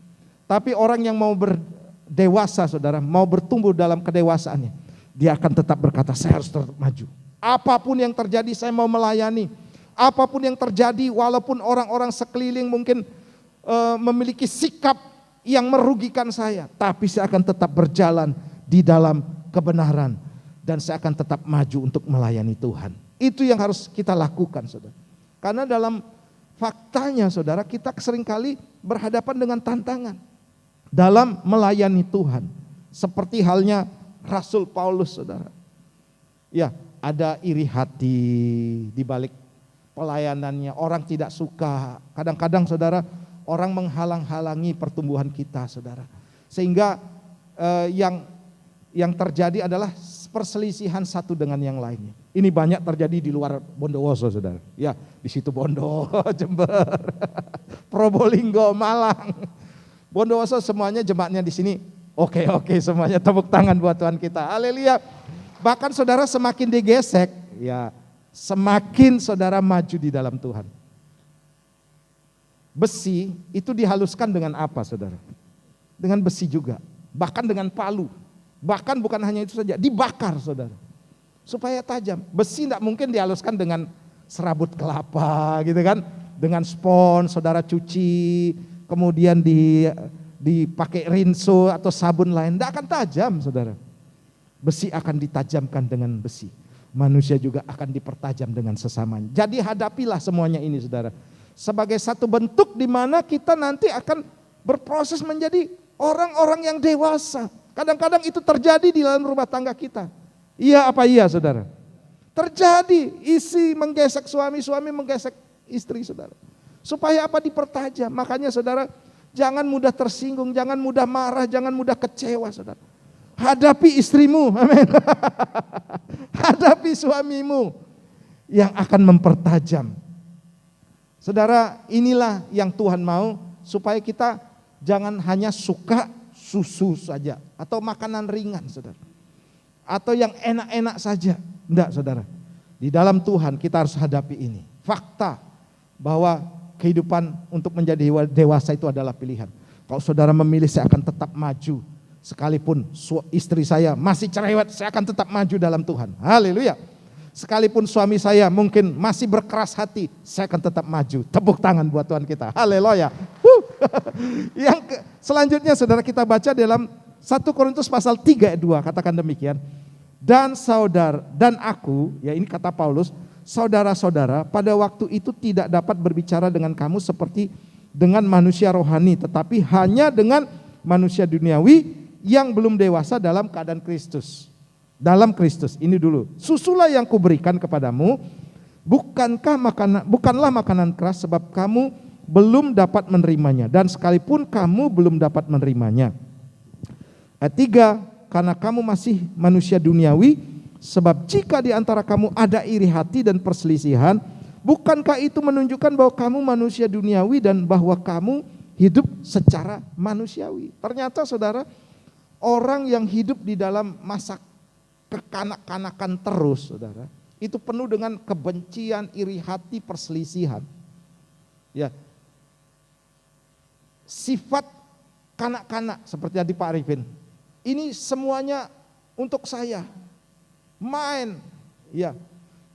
Tapi orang yang mau berdewasa saudara, mau bertumbuh dalam kedewasaannya, dia akan tetap berkata, saya harus tetap maju. Apapun yang terjadi saya mau melayani. Apapun yang terjadi walaupun orang-orang sekeliling mungkin memiliki sikap yang merugikan saya. Tapi saya akan tetap berjalan di dalam kebenaran. Dan saya akan tetap maju untuk melayani Tuhan. Itu yang harus kita lakukan saudara. Karena dalam faktanya saudara, kita seringkali berhadapan dengan tantangan dalam melayani Tuhan. Seperti halnya Rasul Paulus saudara. Ya, ada iri hati di balik pelayanannya, orang tidak suka. Kadang-kadang saudara, orang menghalang-halangi pertumbuhan kita saudara. Sehingga yang terjadi adalah perselisihan satu dengan yang lainnya. Ini banyak terjadi di luar Bondowoso saudara. Ya, di situ Bondo, Jember, Probolinggo, Malang. Bondowoso semuanya jemaatnya di sini. Oke, semuanya tepuk tangan buat Tuhan kita. Haleluya. Bahkan saudara semakin digesek, ya semakin saudara maju di dalam Tuhan. Besi itu dihaluskan dengan apa saudara? Dengan besi juga, bahkan dengan palu. Bahkan bukan hanya itu saja, dibakar saudara. Supaya tajam. Besi tidak mungkin dihaluskan dengan serabut kelapa gitu kan. Dengan spons saudara cuci, kemudian dipakai rinso atau sabun lain. Tidak akan tajam saudara. Besi akan ditajamkan dengan besi. Manusia juga akan dipertajam dengan sesamanya. Jadi hadapilah semuanya ini saudara. Sebagai satu bentuk di mana kita nanti akan berproses menjadi orang-orang yang dewasa. Kadang-kadang itu terjadi di dalam rumah tangga kita. Iya apa iya saudara? Terjadi, isi menggesek suami, suami menggesek istri saudara. Supaya apa? Dipertajam. Makanya saudara, jangan mudah tersinggung, jangan mudah marah, jangan mudah kecewa saudara. Hadapi istrimu, amin. Hadapi suamimu yang akan mempertajam. Saudara, inilah yang Tuhan mau supaya kita jangan hanya suka susu saja atau makanan ringan saudara. Atau yang enak-enak saja. Enggak saudara. Di dalam Tuhan kita harus hadapi ini. Fakta bahwa kehidupan untuk menjadi dewasa itu adalah pilihan. Kalau saudara memilih saya akan tetap maju. Sekalipun istri saya masih cerewet, saya akan tetap maju dalam Tuhan. Haleluya. Sekalipun suami saya mungkin masih berkeras hati, saya akan tetap maju. Tepuk tangan buat Tuhan kita. Haleluya. Selanjutnya saudara kita baca dalam 1 Korintus pasal 3 ayat 2, katakan demikian. Dan aku, ya ini kata Paulus, saudara-saudara pada waktu itu tidak dapat berbicara dengan kamu seperti dengan manusia rohani, tetapi hanya dengan manusia duniawi yang belum dewasa dalam keadaan Kristus. Dalam Kristus, ini dulu. Susulah yang kuberikan kepadamu, bukanlah makanan keras sebab kamu belum dapat menerimanya. Dan sekalipun kamu belum dapat menerimanya. Ayat 3, karena kamu masih manusia duniawi, sebab jika di antara kamu ada iri hati dan perselisihan, bukankah itu menunjukkan bahwa kamu manusia duniawi dan bahwa kamu hidup secara manusiawi. Ternyata saudara, orang yang hidup di dalam masa kekanak-kanakan terus saudara, itu penuh dengan kebencian, iri hati, perselisihan. Ya. Sifat kanak-kanak seperti tadi Pak Arifin. Ini semuanya untuk saya. Main. Ya.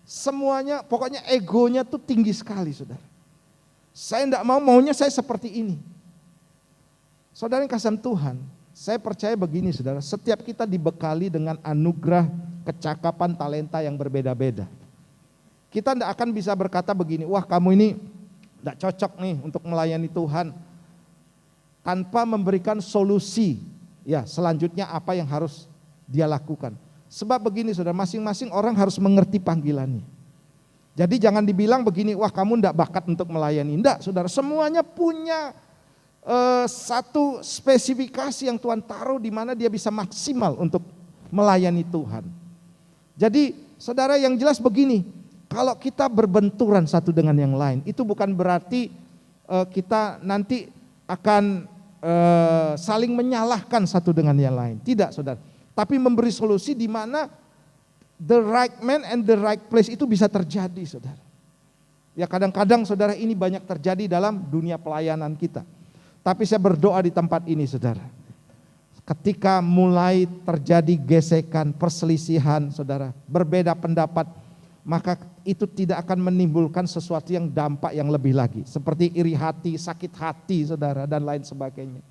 Semuanya pokoknya egonya tuh tinggi sekali saudara. Saya enggak maunya saya seperti ini. Saudara yang kasih Tuhan, Saya percaya begini saudara, setiap kita dibekali dengan anugerah, kecakapan, talenta yang berbeda-beda. Kita tidak akan bisa berkata begini, wah kamu ini tidak cocok nih untuk melayani Tuhan, tanpa memberikan solusi ya selanjutnya apa yang harus dia lakukan. Sebab begini saudara, masing-masing orang harus mengerti panggilannya. Jadi jangan dibilang begini, wah kamu tidak bakat untuk melayani. Tidak saudara, semuanya punya satu spesifikasi yang Tuhan taruh di mana dia bisa maksimal untuk melayani Tuhan. Jadi saudara, yang jelas begini, kalau kita berbenturan satu dengan yang lain, itu bukan berarti kita nanti akan saling menyalahkan satu dengan yang lain. Tidak saudara, tapi memberi solusi di mana the right man and the right place itu bisa terjadi saudara. Ya kadang-kadang saudara, ini banyak terjadi dalam dunia pelayanan kita. Tapi saya berdoa di tempat ini saudara, ketika mulai terjadi gesekan, perselisihan saudara, berbeda pendapat, maka itu tidak akan menimbulkan sesuatu yang dampak yang lebih lagi. Seperti iri hati, sakit hati saudara, dan lain sebagainya.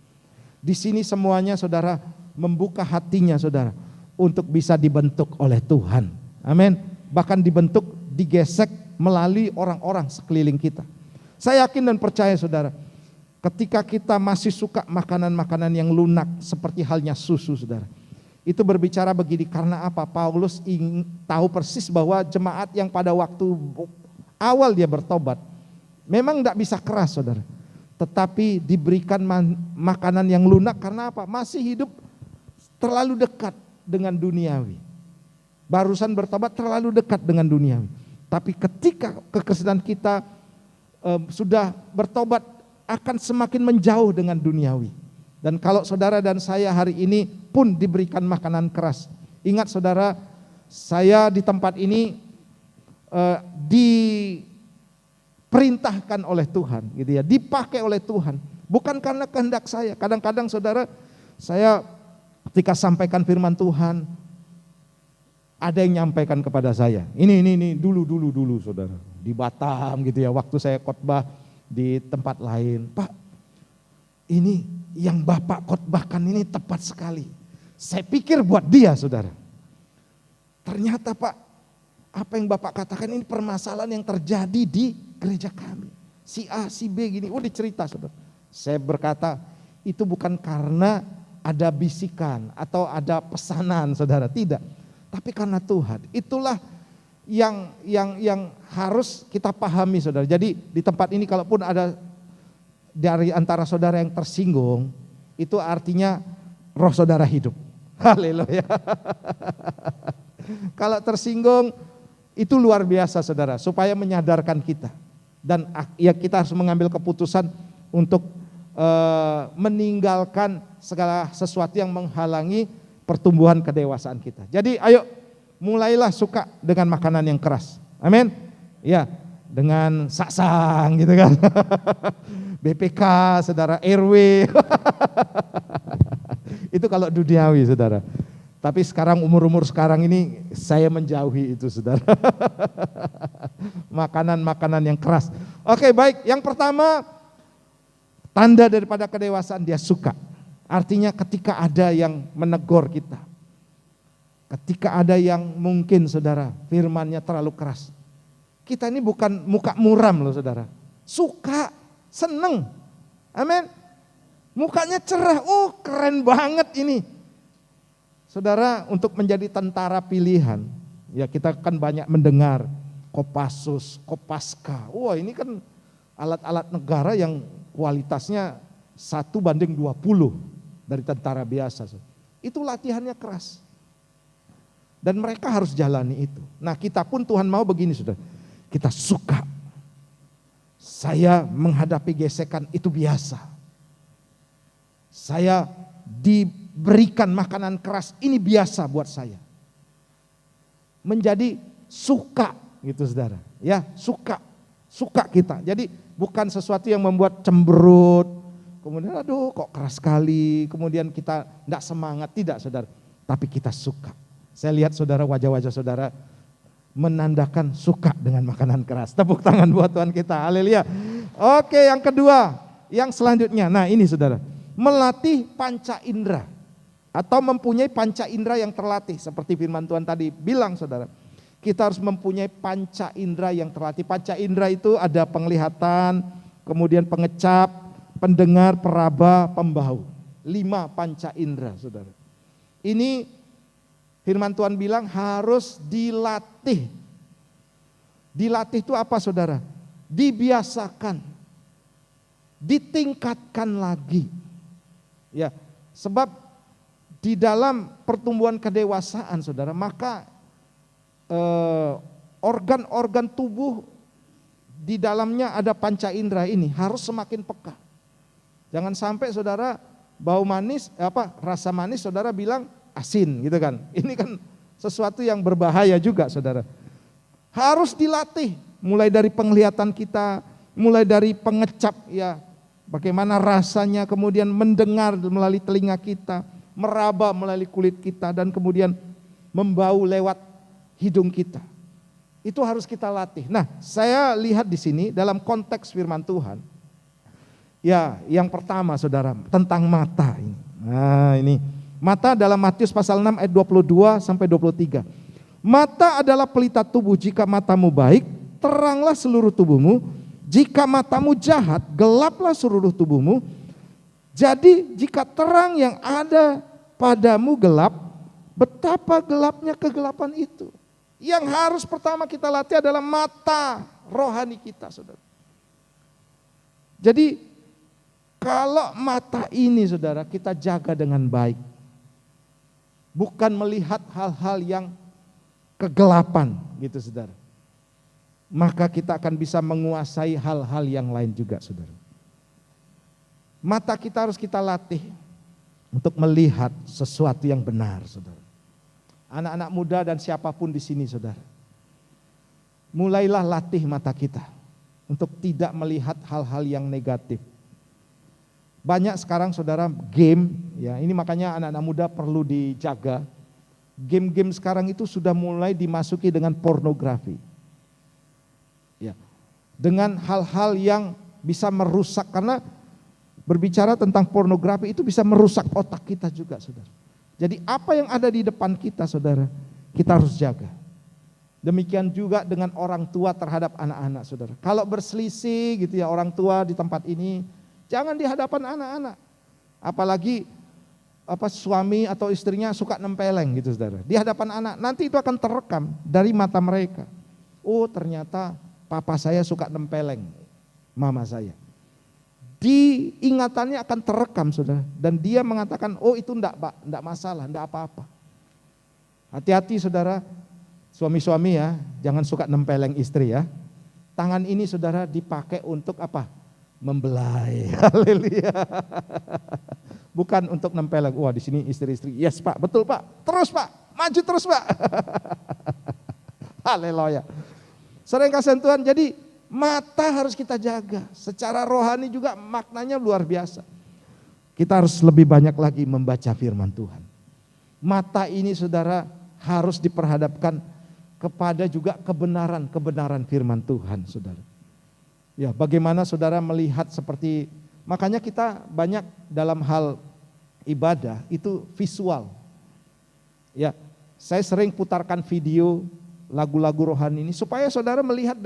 Di sini semuanya saudara membuka hatinya saudara, untuk bisa dibentuk oleh Tuhan. Amin. Bahkan dibentuk, digesek melalui orang-orang sekeliling kita. Saya yakin dan percaya saudara, ketika kita masih suka makanan-makanan yang lunak seperti halnya susu saudara, itu berbicara begini, karena apa? Paulus ingin tahu persis bahwa jemaat yang pada waktu awal dia bertobat memang tidak bisa keras saudara, tetapi diberikan makanan yang lunak. Karena apa? Masih hidup terlalu dekat dengan duniawi, barusan bertobat terlalu dekat dengan duniawi. Tapi ketika kekristenan kita sudah bertobat, akan semakin menjauh dengan duniawi. Dan kalau saudara dan saya hari ini pun diberikan makanan keras, ingat saudara, saya di tempat ini diperintahkan oleh Tuhan, gitu ya, dipakai oleh Tuhan, bukan karena kehendak saya. Kadang-kadang saudara, saya ketika sampaikan firman Tuhan, ada yang nyampaikan kepada saya, ini dulu saudara, di Batam gitu ya, waktu saya khotbah di tempat lain, Pak, ini yang Bapak khotbahkan ini tepat sekali. Saya pikir buat dia saudara. Ternyata Pak, apa yang Bapak katakan ini permasalahan yang terjadi di gereja kami. Si A, si B gini, dicerita saudara. Saya berkata, itu bukan karena ada bisikan atau ada pesanan saudara, tidak. Tapi karena Tuhan. Itulah yang harus kita pahami saudara. Jadi di tempat ini kalaupun ada dari antara saudara yang tersinggung, itu artinya roh saudara hidup. Haleluya. Kalau tersinggung itu luar biasa saudara, supaya menyadarkan kita. Dan ya kita harus mengambil keputusan untuk meninggalkan segala sesuatu yang menghalangi pertumbuhan kedewasaan kita. Jadi ayo mulailah suka dengan makanan yang keras. Amin. Ya, dengan saksang gitu kan. BPK, saudara, RW. Itu kalau duniawi saudara. Tapi sekarang umur-umur sekarang ini saya menjauhi itu saudara. Makanan-makanan yang keras. Oke, baik. Yang pertama, tanda daripada kedewasaan, dia suka. Artinya ketika ada yang menegur kita, ketika ada yang mungkin saudara firmannya terlalu keras, kita ini bukan muka muram loh saudara, suka, seneng, amin, mukanya cerah, keren banget ini. Saudara, untuk menjadi tentara pilihan, ya kita kan banyak mendengar Kopassus, Kopaska, ini kan alat-alat negara yang kualitasnya 1:20 dari tentara biasa. Itu latihannya keras. Dan mereka harus jalani itu. Nah kita pun Tuhan mau begini saudara, kita suka. Saya menghadapi gesekan itu biasa. Saya diberikan makanan keras ini biasa buat saya. Menjadi suka gitu saudara. Ya suka kita. Jadi bukan sesuatu yang membuat cemberut. Kemudian aduh kok keras sekali. Kemudian kita tidak semangat. Tidak saudara. Tapi kita suka. Saya lihat saudara, wajah-wajah saudara menandakan suka dengan makanan keras. Tepuk tangan buat Tuhan kita, haleluya. Oke, yang kedua, yang selanjutnya, nah ini saudara, melatih panca indera. Atau mempunyai panca indera yang terlatih. Seperti firman Tuhan tadi bilang saudara. Kita harus mempunyai panca indera yang terlatih. Panca indera itu ada penglihatan, kemudian pengecap, pendengar, peraba, pembau. 5 panca indera saudara. Ini firman Tuhan bilang harus dilatih. Dilatih itu apa saudara? Dibiasakan. Ditingkatkan lagi. Ya, sebab di dalam pertumbuhan kedewasaan saudara, maka organ-organ tubuh di dalamnya ada panca indera ini harus semakin peka. Jangan sampai saudara bau manis, rasa manis saudara bilang asin gitu kan. Ini kan sesuatu yang berbahaya juga saudara. Harus dilatih mulai dari penglihatan kita, mulai dari pengecap ya, bagaimana rasanya, kemudian mendengar melalui telinga kita, meraba melalui kulit kita, dan kemudian membau lewat hidung kita. Itu harus kita latih. Nah, saya lihat di sini dalam konteks firman Tuhan. Ya, yang pertama saudara, tentang mata ini. Nah, ini. Mata dalam Matius pasal 6 ayat 22 sampai 23. Mata adalah pelita tubuh, jika matamu baik, teranglah seluruh tubuhmu. Jika matamu jahat, gelaplah seluruh tubuhmu. Jadi jika terang yang ada padamu gelap, betapa gelapnya kegelapan itu. Yang harus pertama kita latih adalah mata rohani kita, saudara. Jadi kalau mata ini saudara kita jaga dengan baik, bukan melihat hal-hal yang kegelapan gitu saudara, maka kita akan bisa menguasai hal-hal yang lain juga saudara. Mata kita harus kita latih untuk melihat sesuatu yang benar saudara. Anak-anak muda dan siapapun di sini saudara, mulailah latih mata kita untuk tidak melihat hal-hal yang negatif. Banyak sekarang saudara game, ya ini makanya anak-anak muda perlu dijaga. Game-game sekarang itu sudah mulai dimasuki dengan pornografi. Ya, dengan hal-hal yang bisa merusak, karena berbicara tentang pornografi itu bisa merusak otak kita juga saudara. Jadi apa yang ada di depan kita saudara, kita harus jaga. Demikian juga dengan orang tua terhadap anak-anak saudara. Kalau berselisih gitu ya orang tua di tempat ini, jangan di hadapan anak-anak. Apalagi suami atau istrinya suka nempeleng gitu saudara. Di hadapan anak, nanti itu akan terekam dari mata mereka. Oh ternyata papa saya suka nempeleng mama saya. Di ingatannya akan terekam saudara. Dan dia mengatakan, oh itu enggak masalah, enggak apa-apa. Hati-hati saudara, suami-suami ya, jangan suka nempeleng istri ya. Tangan ini saudara dipakai untuk apa? Membelai. Haleluya. Bukan untuk nempeleng. Wah di sini istri-istri, yes pak, betul pak, terus pak, maju terus pak. Haleluya. Sering kasih Tuhan, jadi mata harus kita jaga. Secara rohani juga maknanya luar biasa. Kita harus lebih banyak lagi membaca firman Tuhan. Mata ini saudara harus diperhadapkan kepada juga kebenaran firman Tuhan saudara. Ya bagaimana saudara melihat seperti, makanya kita banyak dalam hal ibadah itu visual. Ya saya sering putarkan video lagu-lagu rohani ini supaya saudara melihat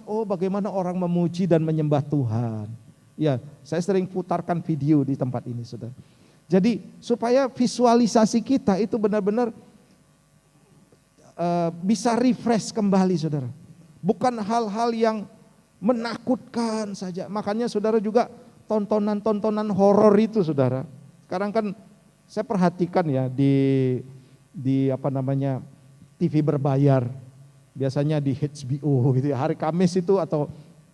oh bagaimana orang memuji dan menyembah Tuhan. Ya, saya sering putarkan video di tempat ini saudara. Jadi supaya visualisasi kita itu benar-benar bisa refresh kembali saudara. Bukan hal-hal yang menakutkan saja. Makanya saudara juga tontonan-tontonan horor itu saudara. Sekarang kan saya perhatikan ya di TV berbayar. Biasanya di HBO gitu ya, hari Kamis itu atau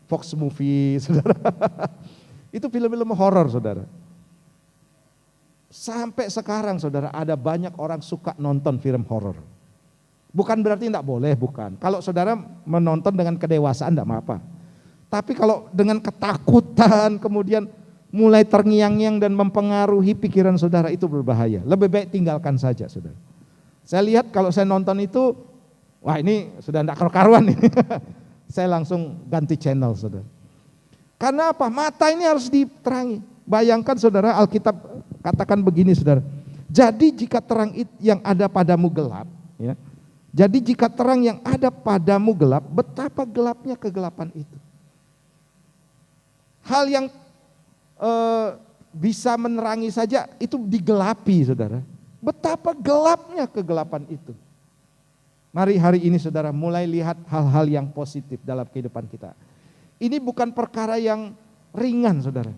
Fox Movie saudara. Itu film-film horor saudara. Sampai sekarang saudara ada banyak orang suka nonton film horor. Bukan berarti tidak boleh, bukan. Kalau saudara menonton dengan kedewasaan tidak apa-apa. Tapi kalau dengan ketakutan kemudian mulai terngiang-ngiang dan mempengaruhi pikiran saudara, itu berbahaya. Lebih baik tinggalkan saja saudara. Saya lihat kalau saya nonton itu, wah ini sudah tidak karu-karuan ini. Saya langsung ganti channel saudara. Karena apa? Mata ini harus diterangi. Bayangkan saudara, Alkitab katakan begini saudara. Jadi jika terang yang ada padamu gelap, ya. Jadi jika terang yang ada padamu gelap, betapa gelapnya kegelapan itu. Hal yang bisa menerangi saja itu digelapi, saudara. Betapa gelapnya kegelapan itu. Mari hari ini saudara mulai lihat hal-hal yang positif dalam kehidupan kita. Ini bukan perkara yang ringan, saudara.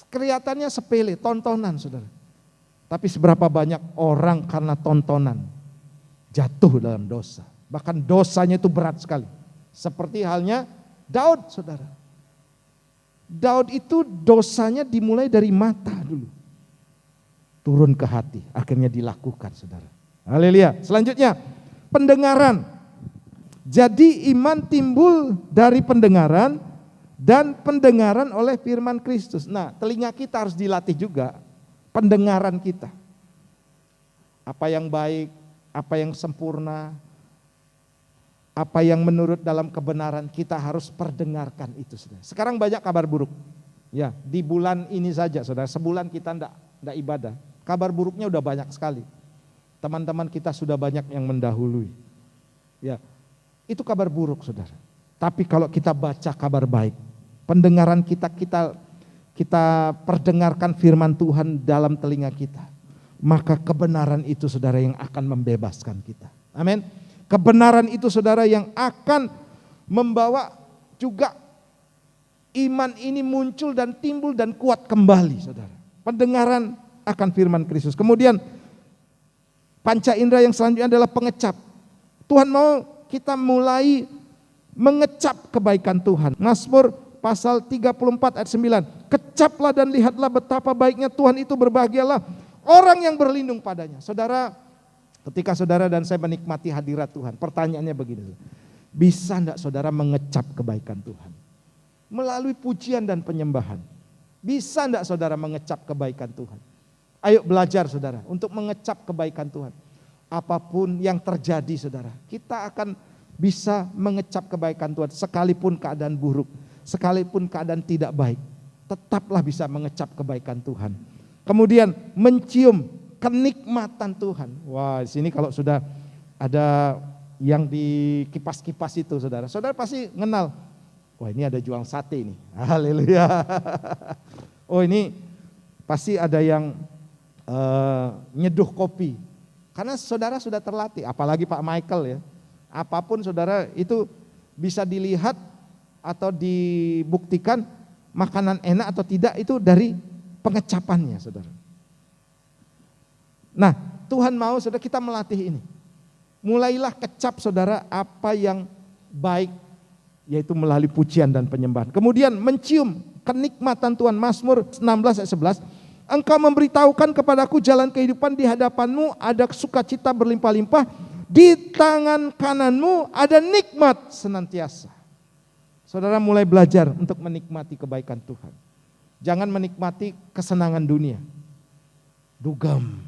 Kelihatannya sepele, tontonan, saudara. Tapi seberapa banyak orang karena tontonan jatuh dalam dosa. Bahkan dosanya itu berat sekali. Seperti halnya Daud, saudara. Daud itu dosanya dimulai dari mata dulu. Turun ke hati, akhirnya dilakukan, saudara. Haleluya. Selanjutnya, pendengaran. Jadi iman timbul dari pendengaran dan pendengaran oleh firman Kristus. Nah, telinga kita harus dilatih juga, pendengaran kita. Apa yang baik, apa yang sempurna, apa yang menurut dalam kebenaran, kita harus perdengarkan itu, saudara. Sekarang banyak kabar buruk. Ya, di bulan ini saja, saudara, sebulan kita enggak ibadah. Kabar buruknya udah banyak sekali. Teman-teman kita sudah banyak yang mendahului. Ya, itu kabar buruk, saudara. Tapi kalau kita baca kabar baik, pendengaran kita perdengarkan firman Tuhan dalam telinga kita, maka kebenaran itu, saudara, yang akan membebaskan kita. Amin. Kebenaran itu, saudara, yang akan membawa juga iman ini muncul dan timbul dan kuat kembali, saudara. Pendengaran akan firman Kristus. Kemudian panca indera yang selanjutnya adalah pengecap. Tuhan mau kita mulai mengecap kebaikan Tuhan. Mazmur pasal 34 ayat 9. Kecaplah dan lihatlah betapa baiknya Tuhan itu, berbahagialah orang yang berlindung padanya. Saudara, ketika saudara dan saya menikmati hadirat Tuhan, pertanyaannya begini, bisa enggak saudara mengecap kebaikan Tuhan? Melalui pujian dan penyembahan. Bisa enggak saudara mengecap kebaikan Tuhan? Ayo belajar, saudara, untuk mengecap kebaikan Tuhan. Apapun yang terjadi, saudara, kita akan bisa mengecap kebaikan Tuhan. Sekalipun keadaan buruk, sekalipun keadaan tidak baik, tetaplah bisa mengecap kebaikan Tuhan. Kemudian mencium kenikmatan Tuhan. Wah, di sini kalau sudah ada yang di kipas-kipas itu, saudara, saudara pasti kenal. Wah, ini ada jual sate ini. Haleluya. Oh, ini pasti ada yang nyeduh kopi. Karena saudara sudah terlatih, apalagi Pak Michael ya. Apapun saudara itu bisa dilihat atau dibuktikan makanan enak atau tidak itu dari pengecapannya, saudara. Nah, Tuhan mau saudara kita melatih ini. Mulailah kecap, saudara, apa yang baik, yaitu melalui pujian dan penyembahan. Kemudian mencium kenikmatan Tuhan. Mazmur 16 ayat 11. Engkau memberitahukan kepadaku jalan kehidupan, di hadapanmu ada sukacita berlimpah-limpah, di tangan kananmu ada nikmat senantiasa. Saudara mulai belajar untuk menikmati kebaikan Tuhan. Jangan menikmati kesenangan dunia. Dugem.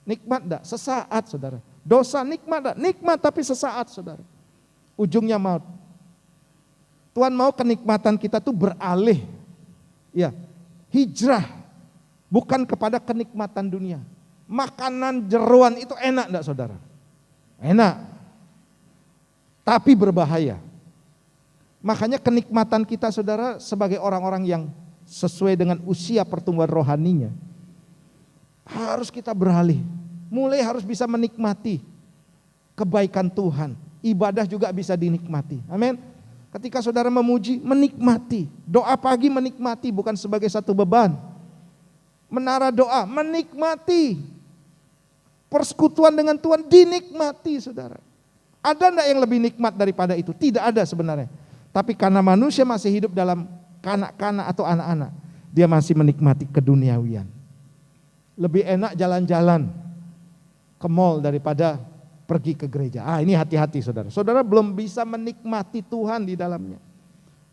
Nikmat enggak? Sesaat, saudara. Dosa nikmat enggak? Nikmat tapi sesaat, saudara. Ujungnya maut. Tuhan mau kenikmatan kita tuh beralih. Ya, hijrah. Bukan kepada kenikmatan dunia. Makanan jeroan itu enak enggak, saudara? Enak. Tapi berbahaya. Makanya kenikmatan kita, saudara, sebagai orang-orang yang sesuai dengan usia pertumbuhan rohaninya, harus kita beralih. Mulai harus bisa menikmati kebaikan Tuhan. Ibadah juga bisa dinikmati. Amin. Ketika saudara memuji, menikmati. Doa pagi menikmati, bukan sebagai satu beban. Menara doa, menikmati. Persekutuan dengan Tuhan dinikmati, saudara. Ada enggak yang lebih nikmat daripada itu? Tidak ada sebenarnya. Tapi karena manusia masih hidup dalam kanak-kanak atau anak-anak, dia masih menikmati keduniawian. Lebih enak jalan-jalan ke mall daripada pergi ke gereja. Ini hati-hati, saudara. Saudara belum bisa menikmati Tuhan di dalamnya.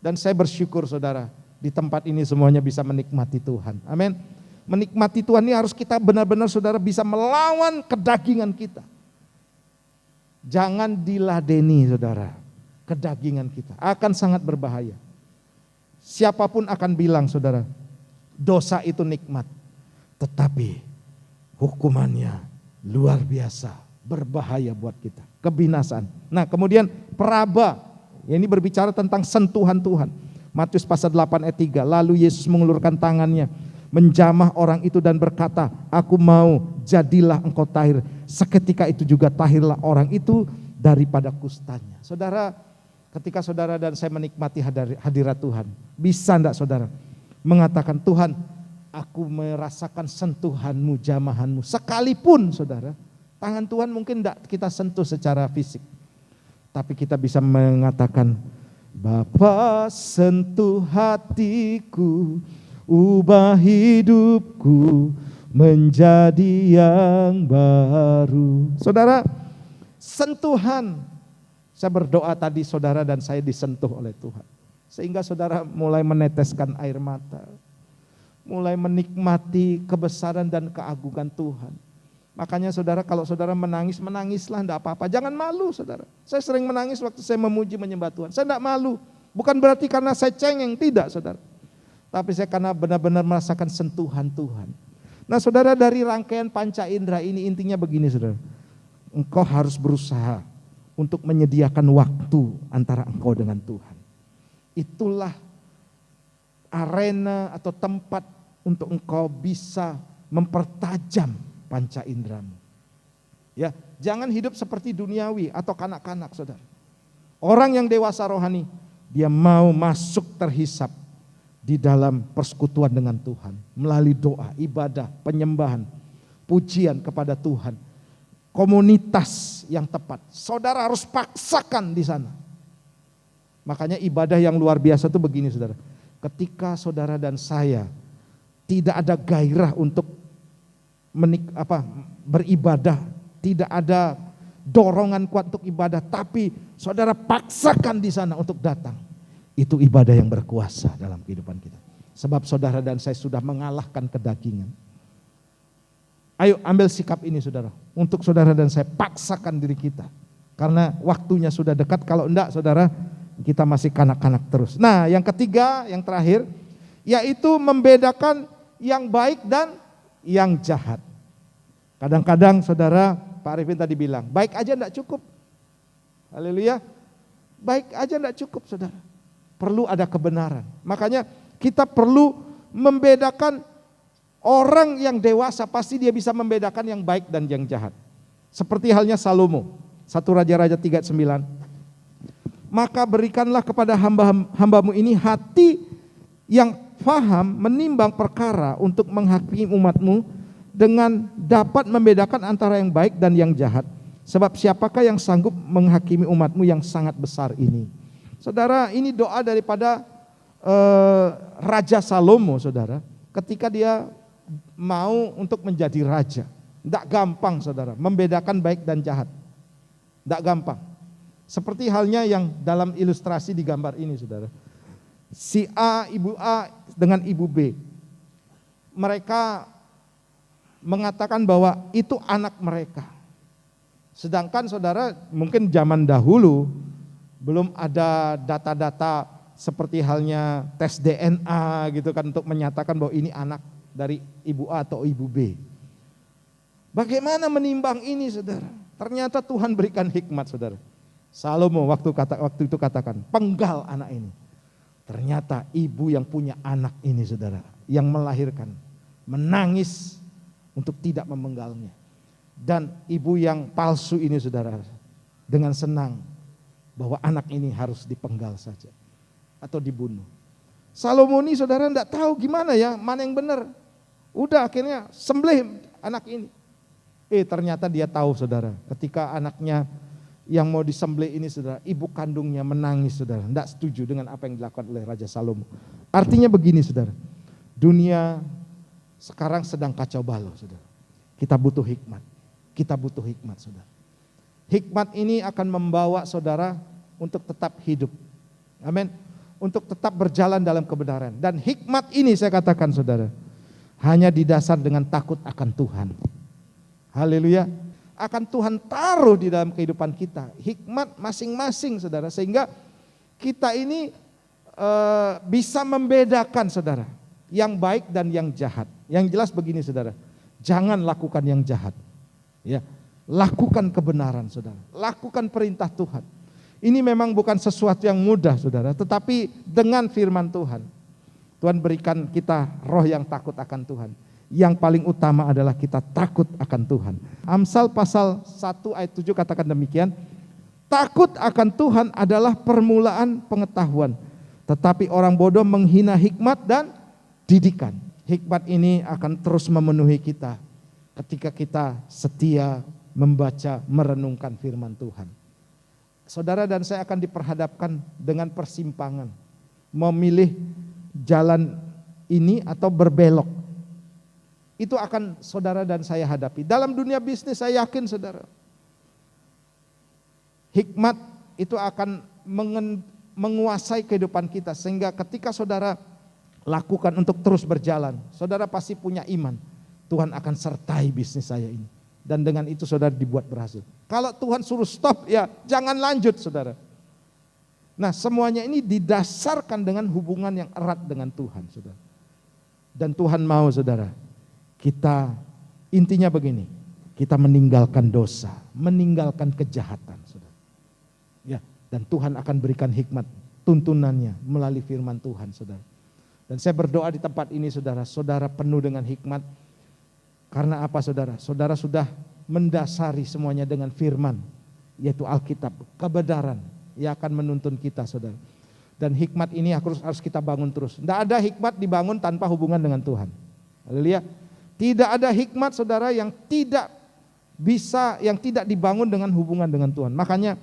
Dan saya bersyukur, saudara, di tempat ini semuanya bisa menikmati Tuhan. Amin. Menikmati Tuhan ini harus kita benar-benar, saudara, bisa melawan kedagingan kita. Jangan diladeni, saudara, kedagingan kita. Akan sangat berbahaya. Siapapun akan bilang, saudara, dosa itu nikmat. Tetapi hukumannya luar biasa, berbahaya buat kita, kebinasaan. Nah kemudian peraba, ya ini berbicara tentang sentuhan Tuhan. Matius pasal 8 ayat 3, lalu Yesus mengulurkan tangannya, menjamah orang itu dan berkata, aku mau, jadilah engkau tahir. Seketika itu juga tahirlah orang itu daripada kustanya. Saudara, ketika saudara dan saya menikmati hadirat Tuhan, bisa enggak saudara mengatakan, Tuhan, aku merasakan sentuhanmu, jamahanmu. Sekalipun saudara, tangan Tuhan mungkin enggak kita sentuh secara fisik. Tapi kita bisa mengatakan, Bapa sentuh hatiku, ubah hidupku menjadi yang baru. Saudara, sentuhan. Saya berdoa tadi saudara dan saya disentuh oleh Tuhan. Sehingga saudara mulai meneteskan air mata. Mulai menikmati kebesaran dan keagungan Tuhan. Makanya saudara, kalau saudara menangis, menangislah, enggak apa-apa. Jangan malu saudara. Saya sering menangis waktu saya memuji menyembah Tuhan. Saya enggak malu. Bukan berarti karena saya cengeng, tidak saudara. Tapi saya karena benar-benar merasakan sentuhan Tuhan. Nah saudara, dari rangkaian panca indera ini intinya begini saudara. Engkau harus berusaha untuk menyediakan waktu antara engkau dengan Tuhan. Itulah arena atau tempat untuk engkau bisa mempertajam panca inderamu. Ya, jangan hidup seperti duniawi atau kanak-kanak saudara. Orang yang dewasa rohani, dia mau masuk terhisap di dalam persekutuan dengan Tuhan. Melalui doa, ibadah, penyembahan, pujian kepada Tuhan. Komunitas yang tepat. Saudara harus paksakan di sana. Makanya ibadah yang luar biasa itu begini saudara. Ketika saudara dan saya tidak ada gairah untuk beribadah, tidak ada dorongan kuat untuk ibadah, tapi saudara paksakan di sana untuk datang. Itu ibadah yang berkuasa dalam kehidupan kita. Sebab saudara dan saya sudah mengalahkan kedagingan. Ayo ambil sikap ini saudara. Untuk saudara dan saya paksakan diri kita. Karena waktunya sudah dekat, kalau enggak saudara kita masih kanak-kanak terus. Nah yang ketiga, yang terakhir, yaitu membedakan yang baik dan yang jahat. Kadang-kadang saudara, Pak Arifin tadi bilang, baik aja enggak cukup. Haleluya. Baik aja enggak cukup saudara. Perlu ada kebenaran. Makanya kita perlu membedakan. Orang yang dewasa pasti dia bisa membedakan yang baik dan yang jahat. Seperti halnya Salomo, 1 Raja-Raja 3:9. Maka berikanlah kepada hambamu ini hati yang faham menimbang perkara untuk menghakimi umatmu dengan dapat membedakan antara yang baik dan yang jahat. Sebab siapakah yang sanggup menghakimi umatmu yang sangat besar ini? Saudara, ini doa daripada Raja Salomo saudara. Ketika dia mau untuk menjadi raja. Tidak gampang saudara, membedakan baik dan jahat. Tidak gampang. Seperti halnya yang dalam ilustrasi di gambar ini saudara. Si A, ibu A dengan ibu B. Mereka mengatakan bahwa itu anak mereka. Sedangkan saudara mungkin zaman dahulu belum ada data-data seperti halnya tes DNA gitu kan untuk menyatakan bahwa ini anak dari ibu A atau ibu B. Bagaimana menimbang ini saudara? Ternyata Tuhan berikan hikmat saudara. Salomo waktu itu katakan, penggal anak ini. Ternyata ibu yang punya anak ini saudara, yang melahirkan, menangis untuk tidak memenggalnya. Dan ibu yang palsu ini saudara, dengan senang bahwa anak ini harus dipenggal saja atau dibunuh. Salomo ini saudara enggak tahu gimana ya, mana yang benar. Udah akhirnya sembelih anak ini. Ternyata dia tahu saudara, ketika anaknya yang mau disembelih ini saudara, ibu kandungnya menangis saudara, enggak setuju dengan apa yang dilakukan oleh Raja Salomo. Artinya begini saudara, dunia sekarang sedang kacau balau saudara. Kita butuh hikmat, saudara. Hikmat ini akan membawa saudara untuk tetap hidup. Amin. Untuk tetap berjalan dalam kebenaran. Dan hikmat ini saya katakan saudara, hanya didasar dengan takut akan Tuhan. Haleluya. Akan Tuhan taruh di dalam kehidupan kita. Hikmat masing-masing saudara. Sehingga kita ini bisa membedakan saudara. Yang baik dan yang jahat. Yang jelas begini saudara. Jangan lakukan yang jahat. Ya, lakukan kebenaran, saudara. Lakukan perintah Tuhan. Ini memang bukan sesuatu yang mudah, saudara, tetapi dengan firman Tuhan, Tuhan berikan kita roh yang takut akan Tuhan. Yang paling utama adalah kita takut akan Tuhan. Amsal pasal 1 ayat 7 katakan demikian, takut akan Tuhan adalah permulaan pengetahuan, tetapi orang bodoh menghina hikmat dan didikan. Hikmat ini akan terus memenuhi kita ketika kita setia membaca, merenungkan firman Tuhan. Saudara dan saya akan diperhadapkan dengan persimpangan, memilih jalan ini atau berbelok. Itu akan saudara dan saya hadapi. Dalam dunia bisnis saya yakin saudara, hikmat itu akan menguasai kehidupan kita. Sehingga ketika saudara lakukan untuk terus berjalan, saudara pasti punya iman. Tuhan akan sertai bisnis saya ini. Dan dengan itu saudara dibuat berhasil. Kalau Tuhan suruh stop, ya jangan lanjut saudara. Nah semuanya ini didasarkan dengan hubungan yang erat dengan Tuhan saudara. Dan Tuhan mau saudara, kita intinya begini, kita meninggalkan dosa, meninggalkan kejahatan saudara. Ya, dan Tuhan akan berikan hikmat tuntunannya melalui firman Tuhan saudara. Dan saya berdoa di tempat ini saudara, saudara penuh dengan hikmat. Karena apa saudara? Saudara sudah mendasari semuanya dengan firman, yaitu Alkitab, kebenaran yang akan menuntun kita saudara. Dan hikmat ini harus kita bangun terus. Tidak ada hikmat dibangun tanpa hubungan dengan Tuhan. Haleluya. Tidak ada hikmat saudara yang tidak bisa, yang tidak dibangun dengan hubungan dengan Tuhan. Makanya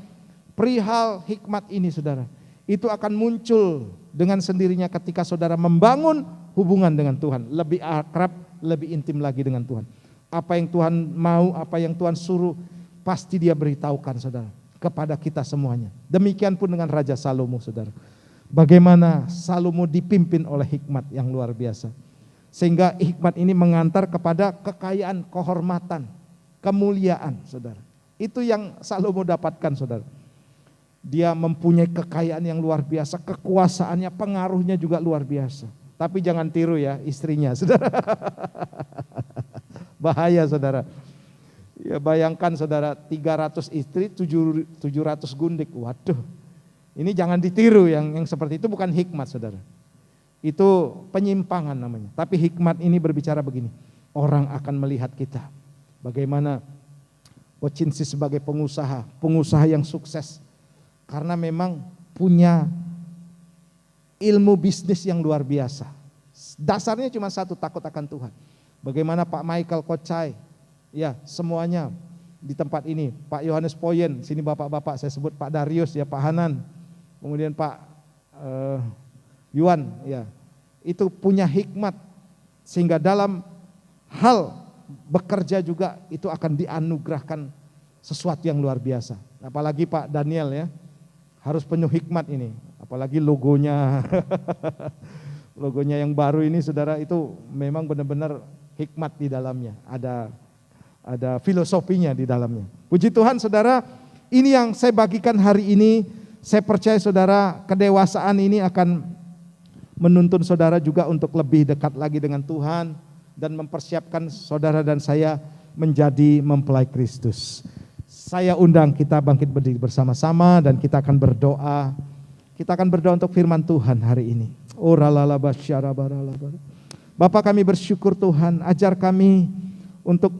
perihal hikmat ini saudara, itu akan muncul dengan sendirinya ketika saudara membangun hubungan dengan Tuhan. Lebih akrab, lebih intim lagi dengan Tuhan. Apa yang Tuhan mau, apa yang Tuhan suruh, pasti Dia beritahukan saudara kepada kita semuanya. Demikian pun dengan Raja Salomo saudara. Bagaimana Salomo dipimpin oleh hikmat yang luar biasa. Sehingga hikmat ini mengantar kepada kekayaan, kehormatan, kemuliaan saudara. Itu yang Salomo dapatkan saudara. Dia mempunyai kekayaan yang luar biasa, kekuasaannya, pengaruhnya juga luar biasa. Tapi jangan tiru ya istrinya saudara. Bahaya saudara. Ya bayangkan saudara, 300 istri, 700 gundik. Waduh, ini jangan ditiru, yang seperti itu bukan hikmat saudara. Itu penyimpangan namanya. Tapi hikmat ini berbicara begini, orang akan melihat kita. Bagaimana Ocinsi sebagai pengusaha yang sukses. Karena memang punya ilmu bisnis yang luar biasa. Dasarnya cuma satu, takut akan Tuhan. Bagaimana Pak Michael Kocai, ya semuanya di tempat ini, Pak Yohanes Poyen, sini bapak-bapak saya sebut, Pak Darius, ya Pak Hanan, kemudian Pak Yuan, ya itu punya hikmat sehingga dalam hal bekerja juga itu akan dianugerahkan sesuatu yang luar biasa. Apalagi Pak Daniel ya, harus penuh hikmat ini, apalagi logonya, logonya yang baru ini saudara, itu memang benar-benar hikmat di dalamnya, ada filosofinya di dalamnya. Puji Tuhan saudara, ini yang saya bagikan hari ini. Saya percaya saudara, kedewasaan ini akan menuntun saudara juga untuk lebih dekat lagi dengan Tuhan dan mempersiapkan saudara dan saya menjadi mempelai Kristus. Saya undang kita bangkit berdiri bersama-sama dan kita akan berdoa. Kita akan berdoa untuk firman Tuhan hari ini. Bapa, kami bersyukur Tuhan, ajar kami untuk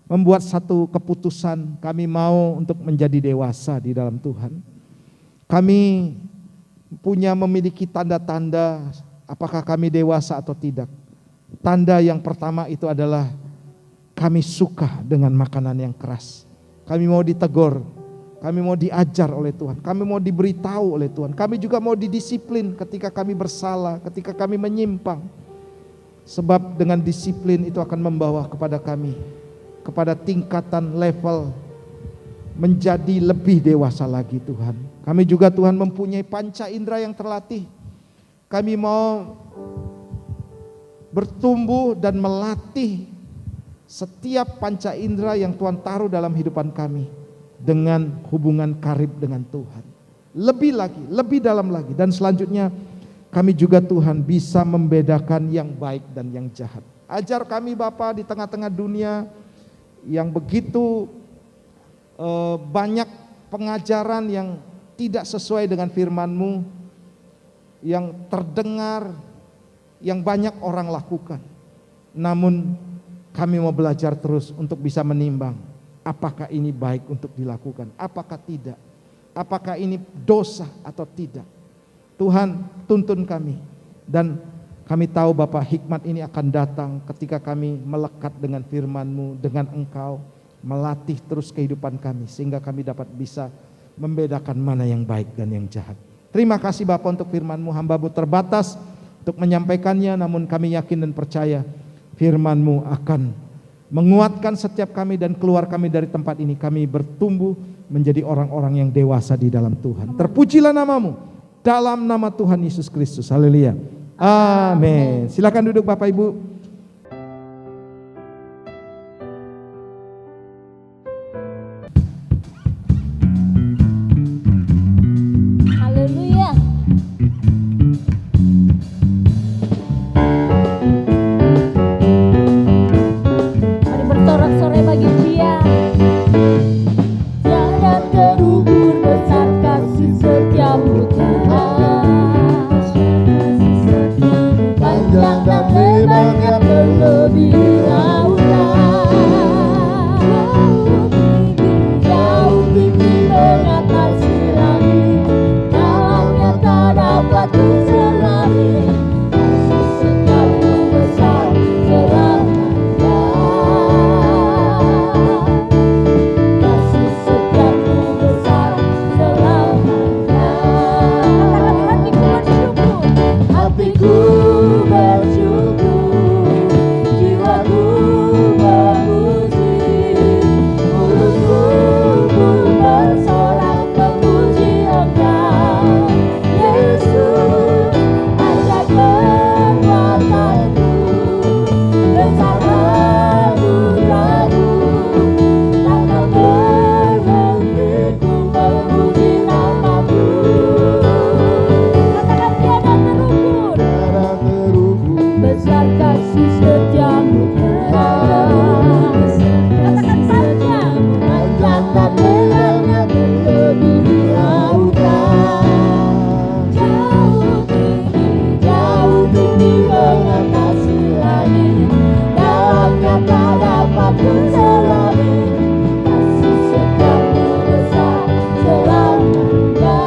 membuat satu keputusan, kami mau untuk menjadi dewasa di dalam Tuhan. Kami memiliki tanda-tanda apakah kami dewasa atau tidak. Tanda yang pertama itu adalah kami suka dengan makanan yang keras. Kami mau ditegur, kami mau diajar oleh Tuhan, kami mau diberitahu oleh Tuhan. Kami juga mau didisiplin ketika kami bersalah, ketika kami menyimpang. Sebab dengan disiplin itu akan membawa kepada kami kepada tingkatan level menjadi lebih dewasa lagi Tuhan. Kami juga Tuhan mempunyai panca indera yang terlatih. Kami mau bertumbuh dan melatih setiap panca indera yang Tuhan taruh dalam kehidupan kami dengan hubungan karib dengan Tuhan. Lebih lagi, lebih dalam lagi. Dan selanjutnya kami juga Tuhan bisa membedakan yang baik dan yang jahat. Ajar kami Bapa di tengah-tengah dunia yang begitu banyak pengajaran yang tidak sesuai dengan firman-Mu, yang terdengar, yang banyak orang lakukan. Namun kami mau belajar terus untuk bisa menimbang, apakah ini baik untuk dilakukan, apakah tidak, apakah ini dosa atau tidak. Tuhan, tuntun kami, dan kami tahu Bapa, hikmat ini akan datang ketika kami melekat dengan firman-Mu, dengan Engkau, melatih terus kehidupan kami, sehingga kami dapat bisa membedakan mana yang baik dan yang jahat. Terima kasih Bapa untuk firman-Mu, hamba-Mu terbatas untuk menyampaikannya, namun kami yakin dan percaya firman-Mu akan menguatkan setiap kami dan keluar kami dari tempat ini. Kami bertumbuh menjadi orang-orang yang dewasa di dalam Tuhan. Terpujilah nama-Mu, dalam nama Tuhan Yesus Kristus. Haleluya. Amin. Silakan duduk Bapak Ibu. Haleluya. Mari bersorak-sorai bagi Dia. Tiada terukur besar kasih setiamu Tuhan. Panjang dan lebarnya melebihi lautan. Jauh tinggi mengatasi langit, dalamnya tak dapat kuselami. Kasih setiamu besar selamanya. Kasih setiamu besar selamanya. Hatiku bersyukur, jiwaku memuji, mulutku pun bersorak memuji Engkau. Yesus, ajar kekuatanmu, besar anugerahmu, takkan berhenti ku memuji nama-Mu. Katakan tiada terukur, besar kasih setiamu Tuhan. Katakan panjang, panjang dan lebarnya melebihi lautan. Jauh tinggi mengatasi langit, dalamnya tak dapat kuselami. Kasih setiamu besar selamanya.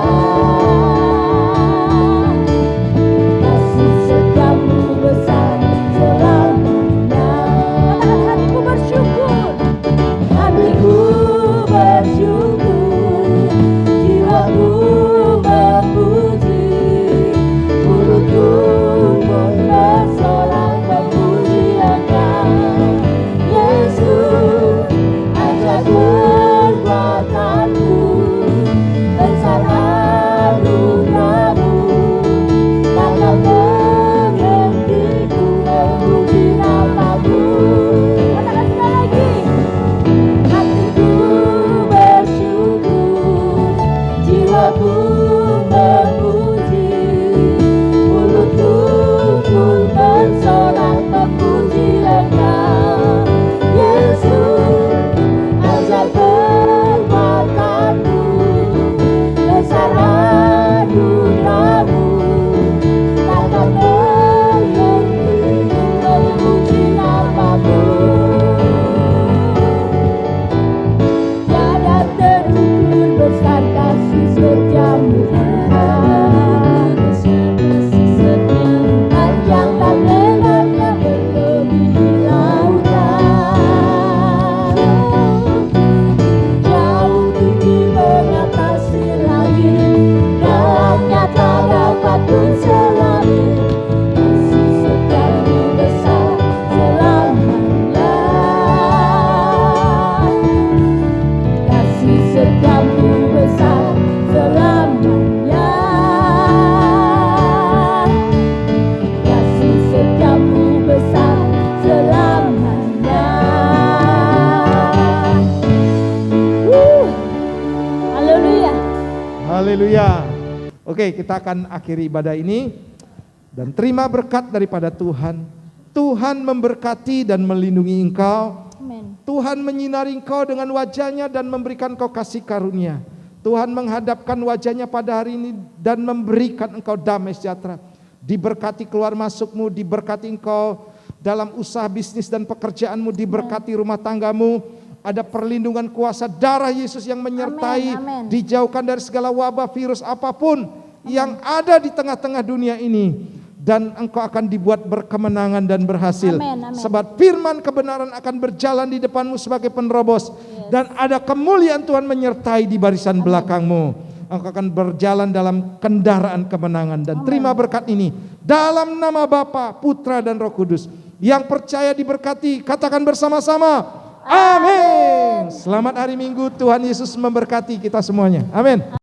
Kasih setiamu besar selamanya. Katakan hatiku bersyukur, hatiku bersyukur, jiwaku memuji, mulutku pun bersorak memuji Engkau. Yesus, ajar kekuatanmu, besar anugerahmu, takkan berhenti ku memuji nama-Mu. Katakan sekali lagi, hatiku bersyukur, jiwaku memuji, mulutku pun bersorak memuji Engkau. Yesus, ajar kekuatanmu, besar anugerahmu, takkan berhenti ku memuji nama-Mu. Tiada terukur besar kasih setiamu Tuhan. Panjang dan lebarnya melebihi lautan. Jauh tinggi mengatasi langit, dalamnya tak dapat kuselami. Kasih setiamu besar selamanya. Kasih setiamu besar selamanya. Kasih setiamu besar selamanya. Haleluya. Haleluya. Oke, kita akan akhiri ibadah ini dan terima berkat daripada Tuhan. Tuhan memberkati dan melindungi engkau. Amin. Tuhan menyinari engkau dengan wajah-Nya dan memberikan engkau kasih karunia. Tuhan menghadapkan wajah-Nya pada hari ini dan memberikan engkau damai sejahtera. Diberkati keluar masukmu, diberkati engkau dalam usaha bisnis dan pekerjaanmu, diberkati rumah tanggamu. Ada perlindungan kuasa darah Yesus yang menyertai, Amin. dijauhkan dari segala wabah, virus apapun yang ada di tengah-tengah dunia ini. Dan engkau akan dibuat berkemenangan dan berhasil. Amin. Sebab firman kebenaran akan berjalan di depanmu sebagai penerobos. Dan ada kemuliaan Tuhan menyertai di barisan belakangmu. Engkau akan berjalan dalam kendaraan kemenangan. Dan terima berkat ini dalam nama Bapa, Putra dan Roh Kudus. Yang percaya diberkati, katakan bersama-sama, amin. Selamat hari Minggu, Tuhan Yesus memberkati kita semuanya. Amin.